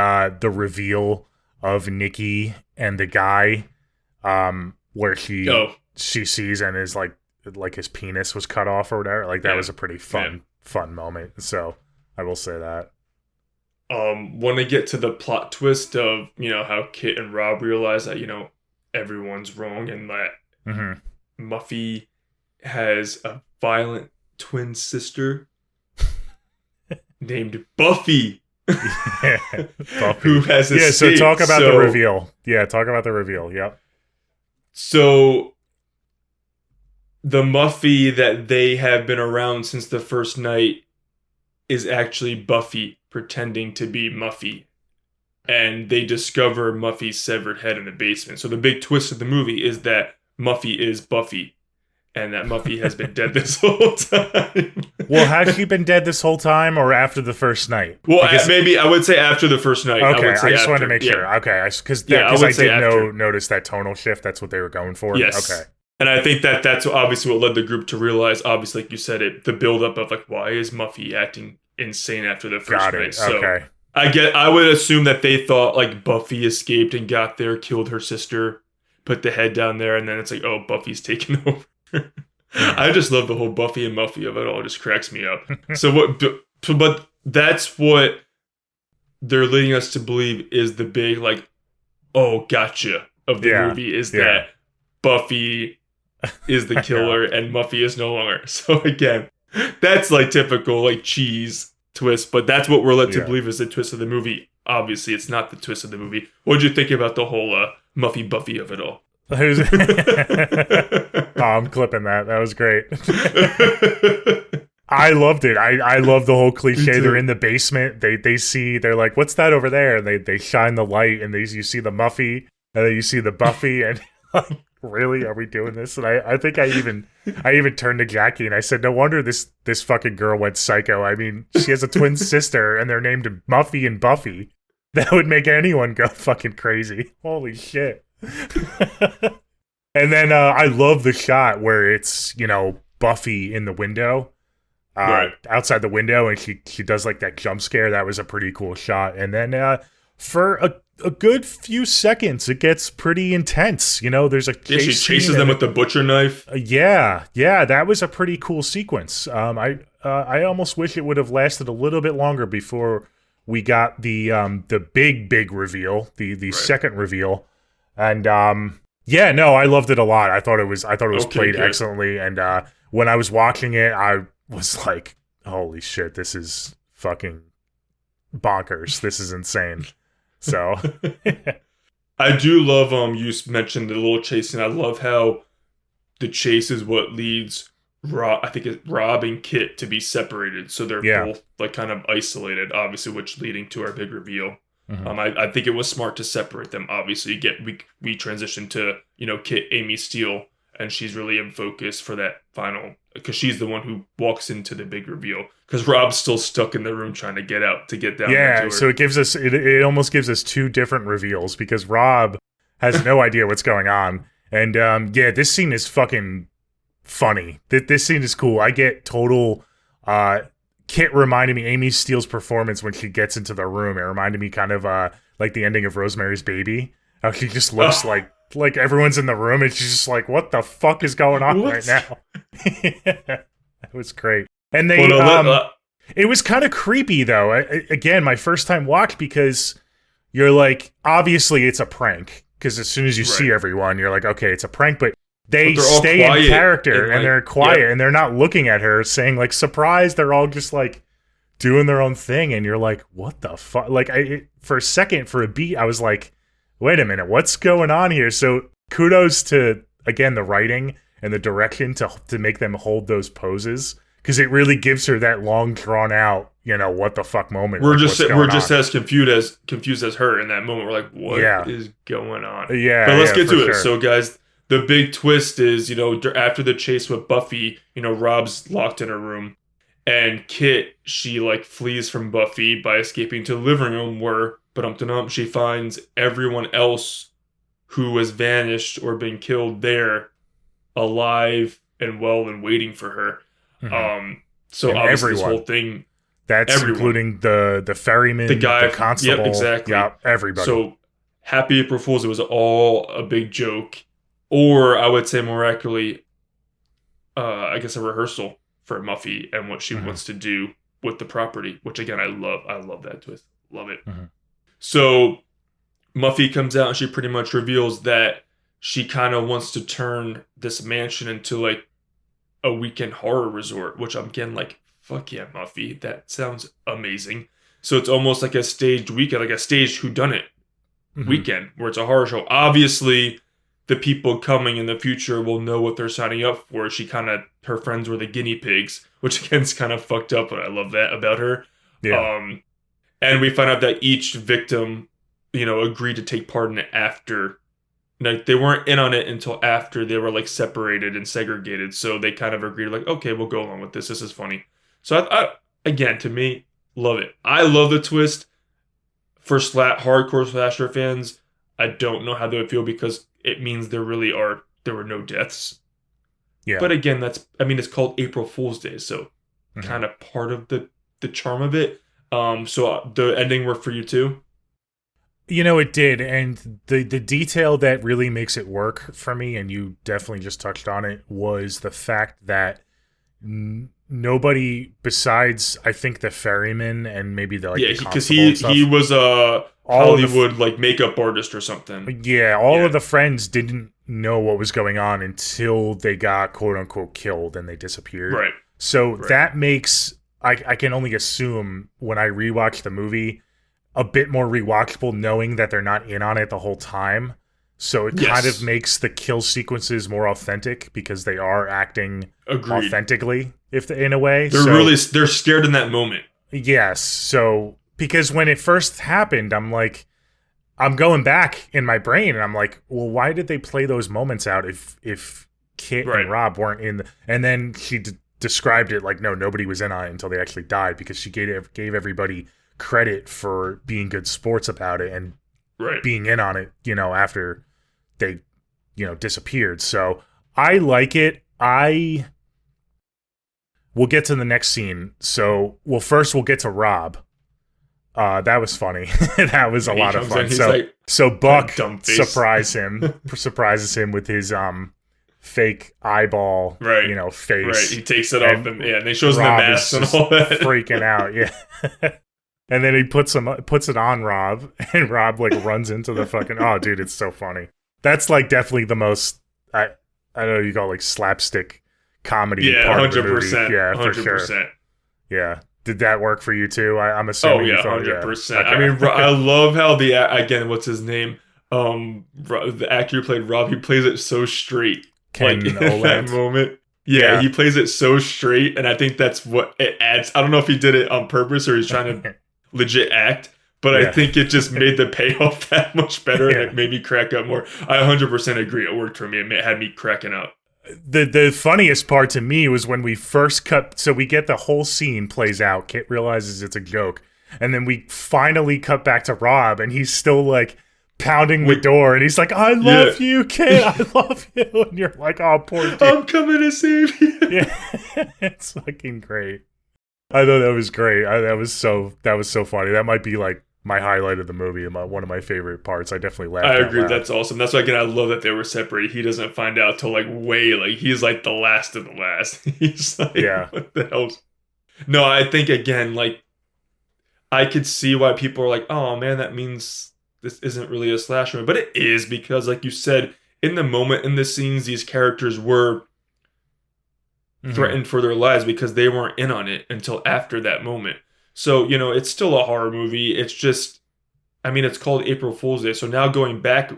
reveal of Nikki and the guy where she sees and is like his penis was cut off or whatever. Like that was a pretty fun moment. So I will say that. Want to get to the plot twist of, how Kit and Rob realize that, everyone's wrong and that Muffy has a violent twin sister named Buffy. Buffy. Who has escaped. So talk about the reveal. Yeah, talk about the reveal. Yep. So the Muffy that they have been around since the first night is actually Buffy pretending to be Muffy. And they discover Muffy's severed head in the basement. So the big twist of the movie is that Muffy is Buffy. And that Muffy has been dead this whole time. Well, has she been dead this whole time or after the first night? Well, maybe I would say after the first night. Okay, I just wanted to make sure. Okay, because I did notice that tonal shift. That's what they were going for. Yes. Okay. And I think that's obviously what led the group to realize, obviously, like you said, the buildup of like, why is Muffy acting insane after the first night? So okay. I would assume that they thought like Buffy escaped and got there, killed her sister, put the head down there, and then it's like, oh, Buffy's taking over. I just love the whole Buffy and Muffy of it all. It just cracks me up. But that's what they're leading us to believe is the big, like, oh, gotcha of the movie is that Buffy is the killer and Muffy is no longer. So again, that's like typical like cheese twist, but that's what we're led to believe is the twist of the movie. Obviously, it's not the twist of the movie. What did you think about the whole Muffy Buffy of it all? Oh, I'm clipping that. That was great. I loved it. I love the whole cliche. They're in the basement. They're like, what's that over there? And they shine the light, and you see the Muffy, and then you see the Buffy, and like, really, are we doing this? And I think I even turned to Jackie and I said, no wonder this fucking girl went psycho. I mean, she has a twin sister, and they're named Muffy and Buffy. That would make anyone go fucking crazy. Holy shit. And then I love the shot where it's, Buffy in the window. Outside the window, and she does like that jump scare. That was a pretty cool shot. And then for a good few seconds, it gets pretty intense. There's a chase she chases them with the butcher knife. Yeah, that was a pretty cool sequence. I almost wish it would have lasted a little bit longer before we got the big reveal, the second reveal. And I loved it a lot. I thought it was played excellently. And when I was watching it, I was like, holy shit, this is fucking bonkers. This is insane. So I do love you mentioned the little chase, and I love how the chase is what leads Rob and Kit to be separated, so they're both like kind of isolated, obviously, which leading to our big reveal. I think it was smart to separate them. Obviously, we transition to Kit, Amy Steele, and she's really in focus for that final, because she's the one who walks into the big reveal. Because Rob's still stuck in the room trying to get out to get down. Yeah, so it almost gives us two different reveals, because Rob has no idea what's going on, and this scene is fucking funny. This scene is cool. I get total. Kit reminded me Amy Steele's performance when she gets into the room. It reminded me kind of like the ending of Rosemary's Baby. How she just looks like everyone's in the room and she's just like, what the fuck is going on right now? That was great. And they it was kind of creepy though. Again, my first time watch, because you're like, obviously it's a prank, because as soon as you see everyone, you're like, okay, it's a prank, but they stay in character and they're quiet and they're not looking at her saying like, surprise. They're all just like doing their own thing. And you're like, what the fuck? Like for a second, for a beat, I was like, wait a minute, what's going on here? So kudos to, again, the writing and the direction to make them hold those poses, because it really gives her that long drawn out, what the fuck moment. We're just as confused as her in that moment. We're like, what is going on? Yeah. But let's get to it. Sure. So guys, the big twist is, after the chase with Buffy, Rob's locked in her room, and Kit, she like flees from Buffy by escaping to the living room where, she finds everyone else who has vanished or been killed there alive and well and waiting for her. So and obviously everyone. This whole thing, that's everyone. Including the ferryman, the guy, the constable. Yep, exactly. Yep, everybody. So Happy April Fool's, it was all a big joke. Or I would say more accurately, I guess a rehearsal for Muffy and what she wants to do with the property, which again, I love that twist. Love it. So Muffy comes out and she pretty much reveals that she kind of wants to turn this mansion into like a weekend horror resort, which I'm getting like, fuck yeah, Muffy. That sounds amazing. So it's almost like a staged weekend, like a staged whodunit weekend where it's a horror show. Obviously, the people coming in the future will know what they're signing up for. Her friends were the guinea pigs, which again is kind of fucked up, but I love that about her. Yeah. And we find out that each victim, agreed to take part in it after. Like, they weren't in on it until after they were like separated and segregated. So they kind of agreed, like, okay, we'll go along with this. This is funny. So I again, to me, love it. I love the twist. For hardcore slasher fans, I don't know how they would feel, because it means there were no deaths. Yeah. But again, it's called April Fool's Day, so kind of part of the charm of it. So the ending worked for you too? You know, it did, and the detail that really makes it work for me, and you definitely just touched on it, was the fact that nobody besides, I think, the ferryman and maybe the like, because constable he was a All of the Hollywood like makeup artist or something. all of the friends didn't know what was going on until they got quote unquote killed and they disappeared. Right. So that makes I can only assume when I rewatch the movie a bit more rewatchable, knowing that they're not in on it the whole time. So it kind of makes the kill sequences more authentic because they are acting authentically, in a way. They're scared in that moment. Yes. So because when it first happened, I'm like, I'm going back in my brain and I'm like, well, why did they play those moments out if Kit and Rob weren't in? And then she described it like, no, nobody was in on it until they actually died, because she gave everybody credit for being good sports about it and being in on it, after they, disappeared. So I like it. We'll get to the next scene. So, first we'll get to Rob. That was funny. That was a lot of fun. So Buck surprises him with his fake eyeball, face. Right. He takes it off and they shows him the mask and all that. Freaking out, yeah. And then he puts it on Rob, and Rob like runs into the fucking. Oh, dude, it's so funny. That's like definitely the most. I don't know. You call it like slapstick comedy. Yeah, part 100%. Of the movie. Yeah, 100%. for sure. Yeah. Did that work for you too? I'm assuming. Oh yeah, 100%. Okay. I mean, I love how what's his name? The actor who played Rob, he plays it so straight. Ken in that moment. Yeah, he plays it so straight, and I think that's what it adds. I don't know if he did it on purpose or he's trying to legit act, but I think it just made the payoff that much better, and it made me crack up more. I 100% agree. It worked for me. It had me cracking up. The funniest part to me was when we first cut. So we get the whole scene plays out. Kit realizes it's a joke, and then we finally cut back to Rob, and he's still like pounding the door, and he's like, "I love you, Kit. I love you." And you're like, "Oh, poor dude. I'm coming to save you." Yeah, it's fucking great. I thought that was great. That was so funny. That might be like my highlight of the movie and one of my favorite parts. I definitely laughed. I agree. That's awesome. That's why, again, I love that they were separated. He doesn't find out till he's like the last of the last. He's like, what the hell? No, I think again, like, I could see why people are like, oh man, that means this isn't really a slasher, but it is, because like you said, in the moment, in the scenes, these characters were threatened for their lives because they weren't in on it until after that moment. So, it's still a horror movie. It's just, I mean, it's called April Fool's Day. So now going back,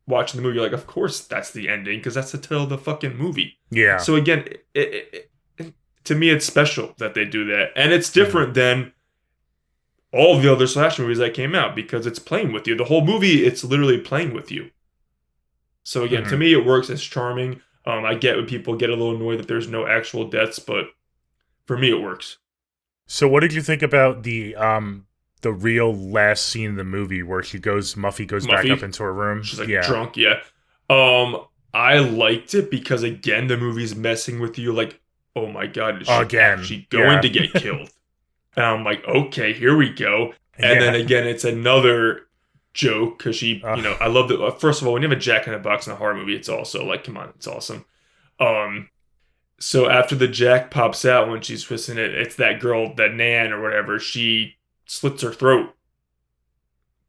watching the movie, you're like, of course that's the ending, because that's the title of the fucking movie. Yeah. So again, it, to me, it's special that they do that. And it's different than all the other slasher movies that came out, because it's playing with you. The whole movie, it's literally playing with you. So again, to me, it works. It's charming. I get when people get a little annoyed that there's no actual deaths, but for me, it works. So what did you think about the real last scene in the movie where Muffy goes back up into her room? She's like drunk, I liked it because, again, the movie's messing with you like, oh my god, is she actually going to get killed? And I'm like, okay, here we go. And then again, it's another joke, because she, I love that. First of all, when you have a Jack in the Box in a horror movie, it's also like, come on, it's awesome. So after the Jack pops out, when she's twisting it, it's that girl, that Nan or whatever, she slits her throat.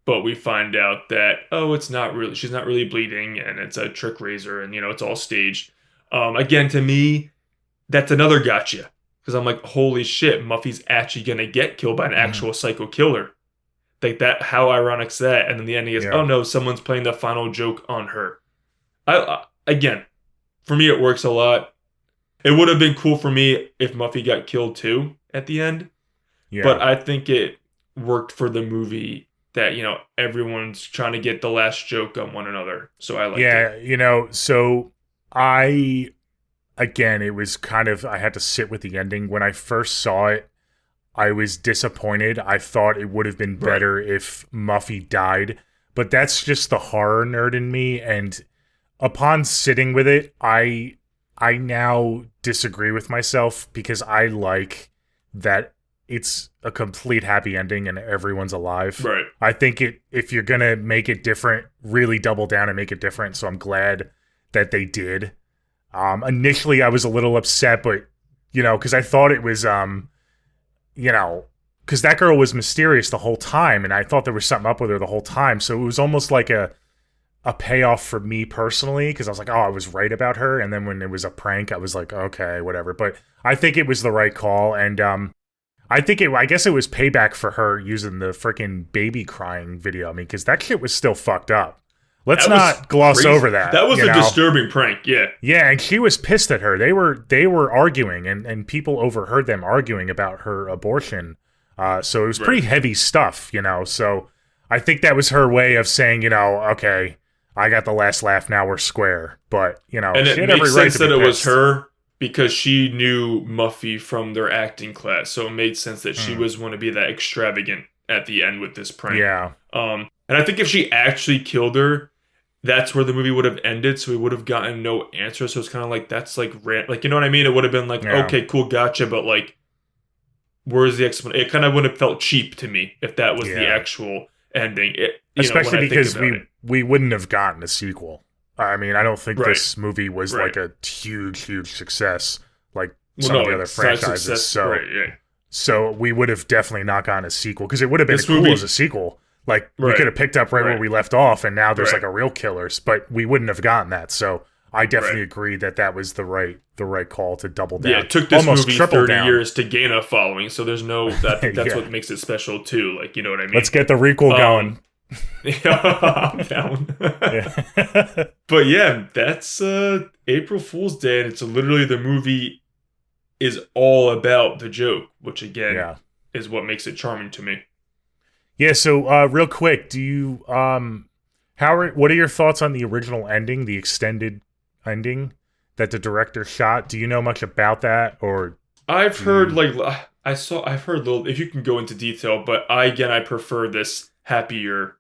But we find out that, she's not really bleeding, and it's a trick razor, and, it's all staged. Again, to me, that's another gotcha. Because I'm like, holy shit, Muffy's actually going to get killed by an actual psycho killer. Like that, how ironic's that? And then the ending is, oh no, someone's playing the final joke on her. Again, for me, it works a lot. It would have been cool for me if Muffy got killed too at the end. Yeah. But I think it worked for the movie that, everyone's trying to get the last joke on one another. So I liked it. So again, it was kind of, I had to sit with the ending. When I first saw it, I was disappointed. I thought it would have been better if Muffy died. But that's just the horror nerd in me. And upon sitting with it, I now disagree with myself, because I like that it's a complete happy ending and everyone's alive. Right. I think if you're gonna make it different, really double down and make it different. So I'm glad that they did. Initially, I was a little upset, but because I thought it was, because that girl was mysterious the whole time, and I thought there was something up with her the whole time. So it was almost like a payoff for me personally, because I was like, oh, I was right about her. And then when it was a prank, I was like, okay, whatever. But I think it was the right call, and I guess it was payback for her using the freaking baby crying video. I mean, because that shit was still fucked up. Let's not gloss over that. That was a disturbing prank, yeah. Yeah, and she was pissed at her. They were arguing, and people overheard them arguing about her abortion. So it was pretty heavy stuff, So I think that was her way of saying, okay, I got the last laugh, now we're square. But, and it makes sense that it was her because she knew Muffy from their acting class. So it made sense that she was going to be that extravagant at the end with this prank. Yeah. And I think if she actually killed her, that's where the movie would have ended, so we would have gotten no answer. So it's kind of like, that's like, you know what I mean? It would have been like, okay, cool, gotcha, but like, where's the explanation? It kind of would have felt cheap to me if that was the actual ending. Especially because we wouldn't have gotten a sequel. I mean, I don't think this movie was like a huge success like some of the other franchises. So we would have definitely not gotten a sequel, because it would have been cool as a sequel. Like, we could have picked up where we left off, and now there's like a real killers, but we wouldn't have gotten that. So I definitely agree that was the right call to double down. Yeah, it took this almost movie 30 years to gain a following, so there's no that's what makes it special too. Like, you know what I mean? Let's get the requel going. I'm down. But yeah, that's April Fool's Day, and it's literally the movie is all about the joke, which again is what makes it charming to me. Yeah, so real quick, do you what are your thoughts on the original ending, the extended ending that the director shot? Do you know much about that, or I've heard I've heard little, if you can go into detail, but I prefer this happier,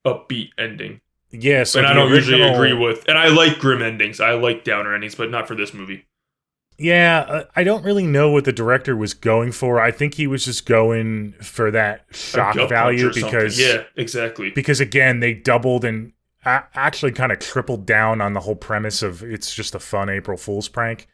upbeat ending. Yeah, so and I don't usually agree with, and I like grim endings. I like downer endings, but not for this movie. Yeah, I don't really know what the director was going for. I think he was just going for that shock value because exactly. Because again, they doubled and actually kind of tripled down on the whole premise of it's just a fun April Fool's prank.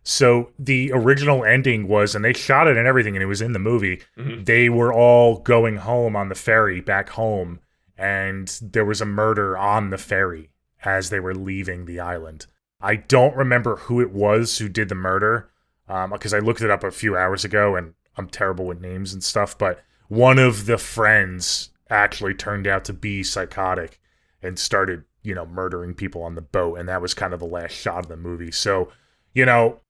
So the original ending was, and they shot it and everything, and it was in the movie. Mm-hmm. They were all going home on the ferry back home, and there was a murder on the ferry as they were leaving the island. I don't remember who it was who did the murder, because I looked it up a few hours ago, and I'm terrible with names and stuff, but one of the friends actually turned out to be psychotic and started, murdering people on the boat, and that was kind of the last shot of the movie. So, the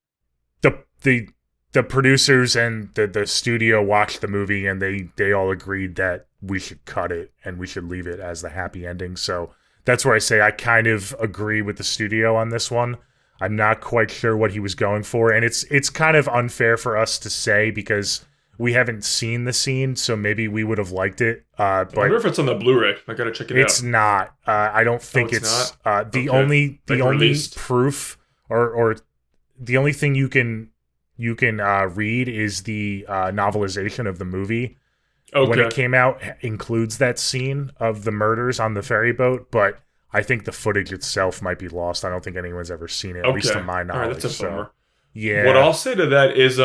producers and the studio watched the movie, and they all agreed that we should cut it, and we should leave it as the happy ending, so that's where I say I kind of agree with the studio on this one. I'm not quite sure what he was going for, and it's kind of unfair for us to say because we haven't seen the scene, so maybe we would have liked it. But I wonder if it's on the Blu-ray. I gotta check it out. It's not. I don't think it's the only proof or the only thing you can read is the novelization of the movie. Okay. When it came out, includes that scene of the murders on the ferry boat, but I think the footage itself might be lost. I don't think anyone's ever seen it, at least to my knowledge. All right, that's a bummer. Yeah. What I'll say to that is,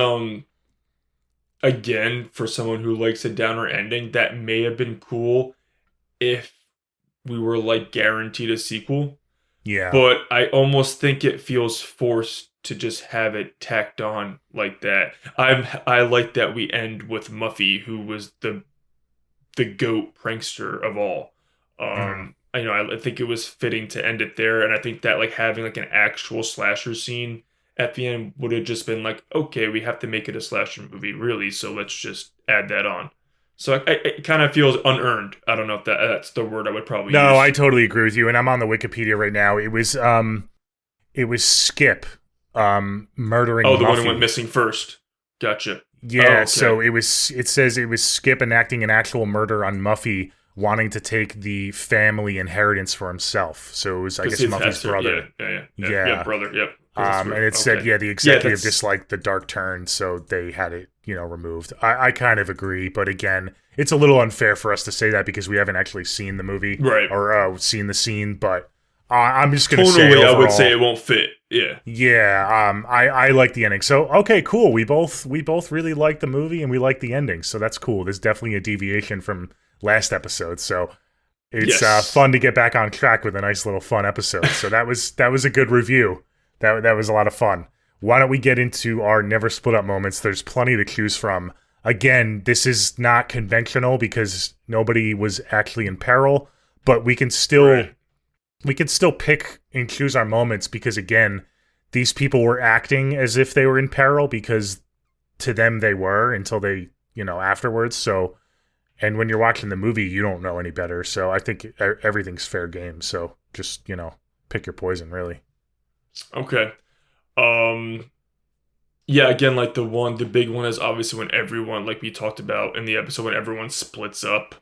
again, for someone who likes a downer ending, that may have been cool if we were guaranteed a sequel. Yeah. But I almost think it feels forced to just have it tacked on like that. I like that we end with Muffy, who was the GOAT prankster of all. I think it was fitting to end it there, and I think that having an actual slasher scene at the end would have just been okay, we have to make it a slasher movie, really, so let's just add that on. So it kind of feels unearned. I don't know if that's the word I would probably use. No, I totally agree with you, and I'm on the Wikipedia right now. It was Skip murdering the Muffy. one who went missing first. Gotcha. Yeah, okay. So it says it was Skip enacting an actual murder on Muffy, wanting to take the family inheritance for himself. So it was, I guess, Muffy's brother. Yeah, brother, yep. And it said, the executive disliked the dark turn, so they had it, removed. I kind of agree, but again, it's a little unfair for us to say that because we haven't actually seen the movie, right? Or seen the scene. But I'm just gonna say, overall, I would say it won't fit. Yeah, yeah. I like the ending. So okay, cool. We both really like the movie and we like the ending. So that's cool. There's definitely a deviation from last episode. So it's fun to get back on track with a nice little fun episode. So that was a good review. That was a lot of fun. Why don't we get into our never split up moments? There's plenty to choose from. Again, this is not conventional because nobody was actually in peril, but we can still pick and choose our moments because again, these people were acting as if they were in peril because to them they were until they, afterwards. So, and when you're watching the movie, you don't know any better. So I think everything's fair game. So just, pick your poison really. Okay. Yeah, again, like the big one is obviously when everyone, like we talked about in the episode, when everyone splits up,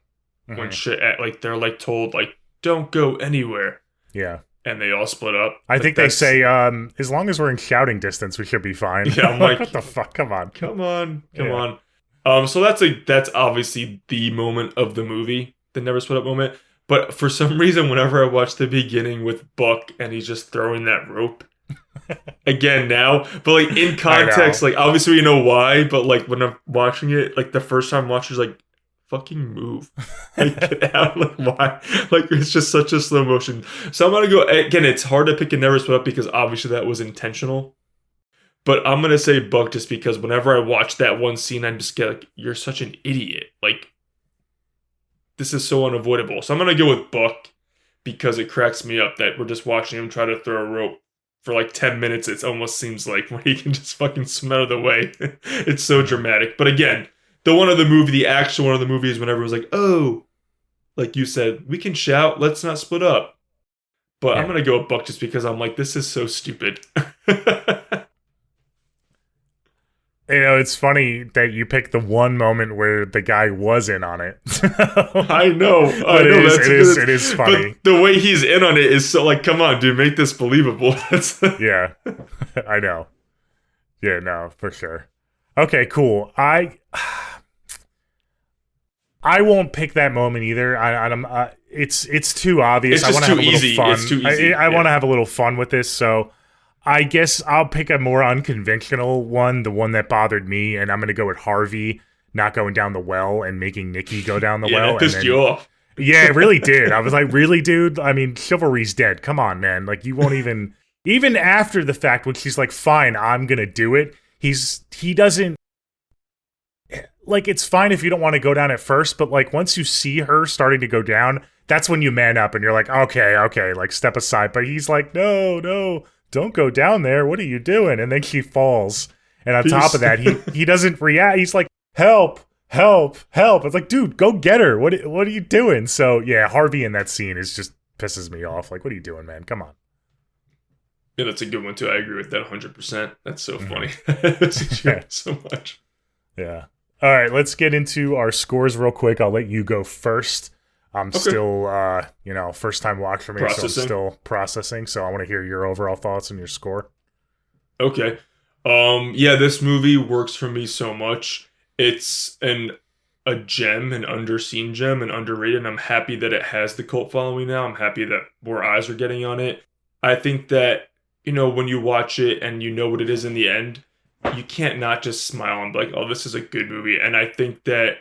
when shit, like they're like told, like, don't go anywhere. Yeah. And they all split up. I think they say, as long as we're in shouting distance, we should be fine. Yeah, I'm like, what the fuck? Come on. So that's obviously the moment of the movie, the never split up moment. But for some reason, whenever I watch the beginning with Buck and he's just throwing that rope, again now, but like in context, like obviously we know why, but like when I'm watching it, like the first time watchers like, fucking move, like get out, like why, like it's just such a slow motion. So I'm gonna go again. It's hard to pick a never split up because obviously that was intentional, but I'm gonna say Buck just because whenever I watch that one scene, I'm just like, you're such an idiot, like this is so unavoidable. So I'm gonna go with Buck because it cracks me up that we're just watching him try to throw a rope for like 10 minutes. It almost seems like when he can just fucking swim out of the way. It's so dramatic. But again, the actual one of the movie is when everyone's like, oh, like you said, we can shout, let's not split up. But I'm gonna go with Buck just because I'm like, this is so stupid. It's funny that you picked the one moment where the guy was in on it. I know. It is funny. But the way he's in on it is so like, come on, dude, make this believable. Yeah, I know. Yeah, no, for sure. Okay, cool. I won't pick that moment either. It's too obvious. It's just I want to too have a little easy. fun. It's too easy. I want to have a little fun with this, so I guess I'll pick a more unconventional one, the one that bothered me, and I'm going to go with Harvey not going down the well and making Nikki go down the well. That pissed you off. Yeah, it really did. I was like, really, dude? I mean, chivalry's dead. Come on, man. Like, you won't even after the fact when she's like, fine, I'm going to do it. He doesn't, like, it's fine if you don't want to go down at first, but like once you see her starting to go down, that's when you man up and you're like, okay, like step aside. But he's like, no, don't go down there. What are you doing? And then she falls. And on top of that, he doesn't react. He's like, help. It's like, dude, go get her. What are you doing? So yeah, Harvey in that scene just pisses me off. Like, what are you doing, man? Come on. Yeah, that's a good one too. I agree with that 100%. That's so funny. That's so much. Yeah. All right, let's get into our scores real quick. I'll let you go first. I'm still, first time watch for me, so I'm still processing. So I want to hear your overall thoughts and your score. Okay. Yeah, this movie works for me so much. It's a gem, an underseen gem, and underrated. And I'm happy that it has the cult following now. I'm happy that more eyes are getting on it. I think that, when you watch it and you know what it is in the end, you can't not just smile and be like, oh, this is a good movie. And I think that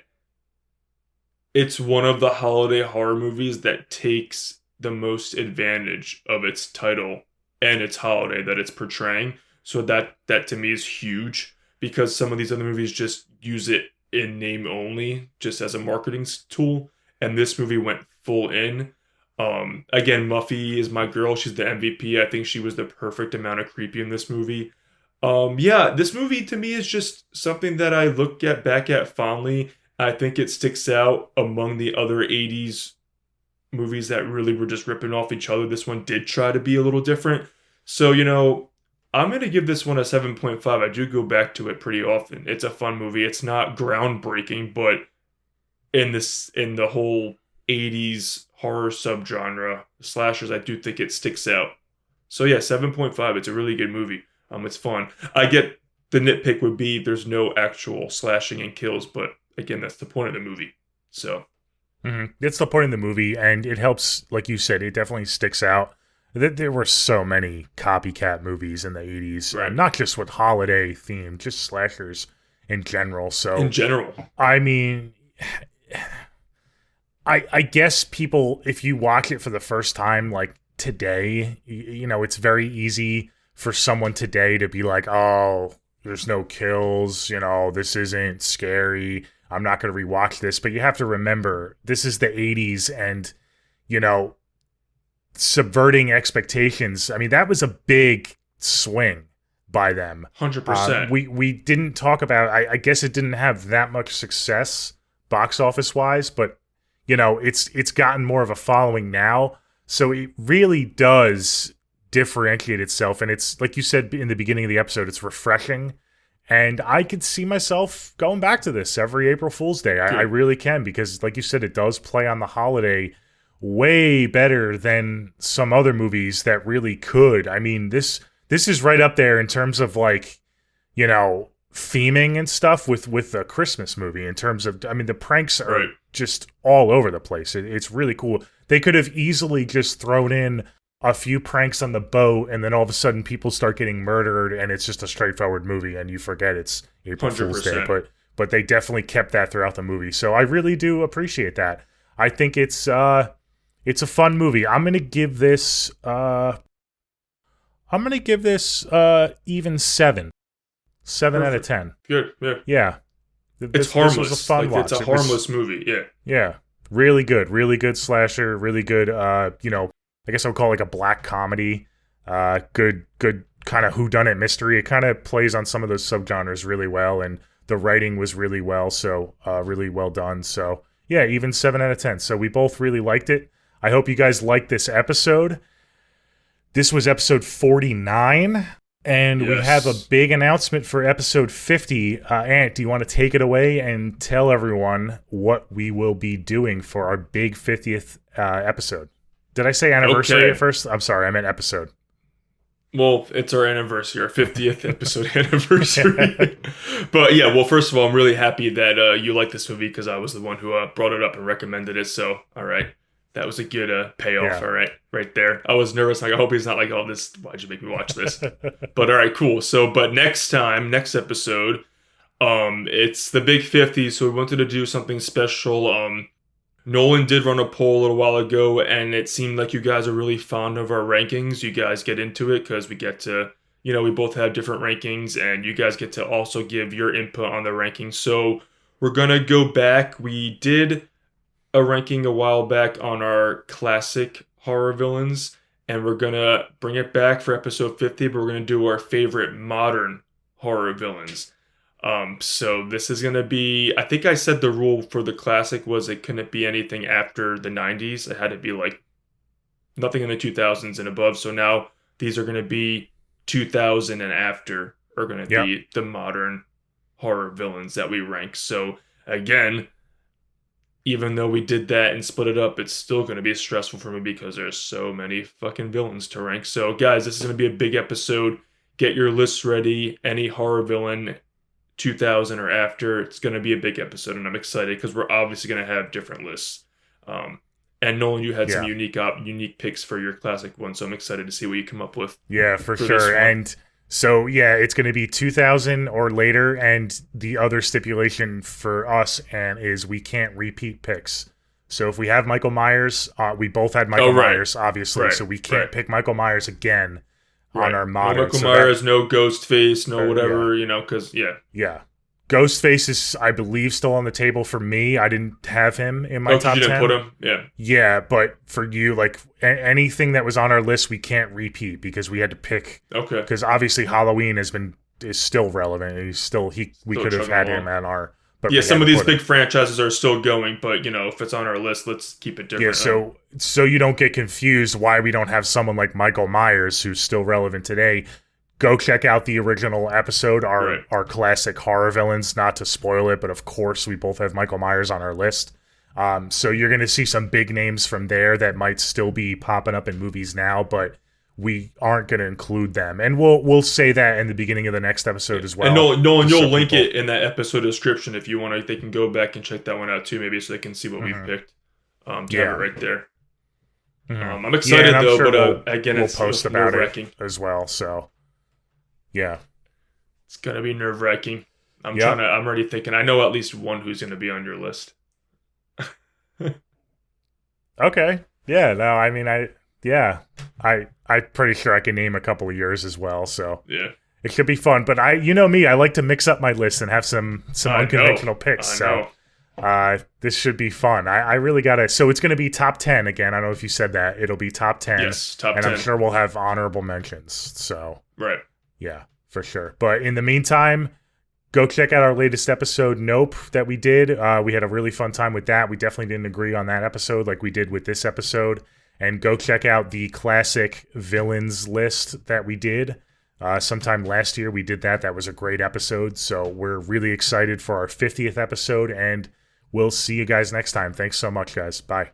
it's one of the holiday horror movies that takes the most advantage of its title and its holiday that it's portraying. So that to me is huge because some of these other movies just use it in name only, just as a marketing tool. And this movie went full in. Again, Muffy is my girl. She's the MVP. I think she was the perfect amount of creepy in this movie. This movie to me is just something that I look back at fondly. I think it sticks out among the other 80s movies that really were just ripping off each other. This one did try to be a little different. So, I'm going to give this one a 7.5. I do go back to it pretty often. It's a fun movie. It's not groundbreaking, but in the whole 80s horror subgenre, slashers, I do think it sticks out. So yeah, 7.5. It's a really good movie. It's fun. I get the nitpick would be there's no actual slashing and kills, but again, that's the point of the movie. So It's the point of the movie, and it helps, like you said, it definitely sticks out. There were so many copycat movies in the 80s, Right. not just with holiday theme, just slashers in general. So in general, I mean, I guess people, if you watch it for the first time, like today, you know, it's very easy for someone today to be like, oh, there's no kills, you know, this isn't scary, I'm not going to rewatch this. But you have to remember, this is the 80s, and, you know, subverting expectations. I mean, that was a big swing by them. 100%. We didn't talk about, I guess it didn't have that much success box office wise, but you know, it's gotten more of a following now. So it really does differentiate itself. And it's, like you said in the beginning of the episode, it's refreshing. And I could see myself going back to this every April Fool's Day. I really can, because like you said, it does play on the holiday way better than some other movies that really could. I mean, this is right up there in terms of, like, you know, theming and stuff with a Christmas movie in terms of, I mean, the pranks are just all over the place. It's really cool. They could have easily just thrown in a few pranks on the boat, and then all of a sudden people start getting murdered, and it's just a straightforward movie, and you forget it's April Fool's Day. But they definitely kept that throughout the movie. So I really do appreciate that. I think it's a fun movie. I'm gonna give this even 7 out of 10. Good, yeah. Yeah. It's harmless. This was a fun watch. It's a harmless movie, yeah. Yeah. Really good slasher, really good, you know, I guess I would call it like a black comedy. Good kind of whodunit mystery. It kind of plays on some of those subgenres really well, and the writing was really well, so really well done. So yeah, even 7 out of 10. So we both really liked it. I hope you guys liked this episode. This was episode 49, and we have a big announcement for episode 50. Ant, do you want to take it away and tell everyone what we will be doing for our big 50th episode? Did I say anniversary at first? I'm sorry, I meant episode. Well, it's our anniversary, our 50th episode anniversary. But yeah, well, first of all, I'm really happy that you like this movie, because I was the one who brought it up and recommended it. So, all right. That was a good payoff, all right there. I was nervous. Like, I hope he's not like, oh, why'd you make me watch this? But all right, cool. So, but next episode, it's the big 50, so we wanted to do something special. Nolan did run a poll a little while ago, and it seemed like you guys are really fond of our rankings. You guys get into it because we get to, you know, we both have different rankings, and you guys get to also give your input on the rankings. So we're going to go back. We did a ranking a while back on our classic horror villains, and we're going to bring it back for episode 50, but we're going to do our favorite modern horror villains. So this is going to be, I think I said the rule for the classic was it couldn't be anything after the 90s. It had to be like nothing in the 2000s and above. So now these are going to be 2000 and after are going to be the modern horror villains that we rank. So again, even though we did that and split it up, it's still going to be stressful for me because there's so many fucking villains to rank. So guys, this is going to be a big episode. Get your lists ready. Any horror villain 2000 or after, it's going to be a big episode, and I'm excited because we're obviously going to have different lists. And Nolan, you had some unique picks for your classic one, so I'm excited to see what you come up with. Yeah, for sure. And so, yeah, it's going to be 2000 or later, and the other stipulation for us is we can't repeat picks. So if we have Michael Myers, we both had Michael Myers, obviously, so we can't pick Michael Myers again on our modern. No Michael Myers, no Ghostface, no whatever, you know, because, Yeah. Ghostface is, I believe, still on the table for me. I didn't have him in my top 10. You didn't put him? Yeah. Yeah, but for you, like, anything that was on our list, we can't repeat because we had to pick. Okay. Because obviously Halloween is still relevant. We could have had him at our. But yeah, some of these big franchises are still going, but, you know, if it's on our list, let's keep it different. Yeah, so you don't get confused why we don't have someone like Michael Myers, who's still relevant today. Go check out the original episode, our classic horror villains, not to spoil it, but of course we both have Michael Myers on our list. So you're going to see some big names from there that might still be popping up in movies now, but we aren't going to include them, and we'll say that in the beginning of the next episode as well. And Nolan, just you'll so link people- it in that episode description if you want. They can go back and check that one out too, maybe so they can see what we've picked. To have it right there. I'm excited and I'm though, sure but again, we'll it's post about nerve-wracking. it as well. So, yeah, It's gonna be nerve-wracking. I'm Yep. I'm already thinking. I know at least one who's gonna be on your list. okay, yeah. No, I mean, I'm pretty sure I can name a couple of yours as well. So Yeah. it should be fun. But you know me, I like to mix up my list and have some I unconventional know. picks. I know. So this should be fun. I really gotta. So it's gonna be top 10 again. I don't know if you said that. It'll be top 10. Yes, top and 10. I'm sure we'll have honorable mentions. So Right. yeah, for sure. But in the meantime, go check out our latest episode, Nope, that we did. We had a really fun time with that. We definitely didn't agree on that episode like we did with this episode. And go check out the classic villains list that we did. Sometime last year we did that. That was a great episode. So we're really excited for our 50th episode, and we'll see you guys next time. Thanks so much, guys. Bye.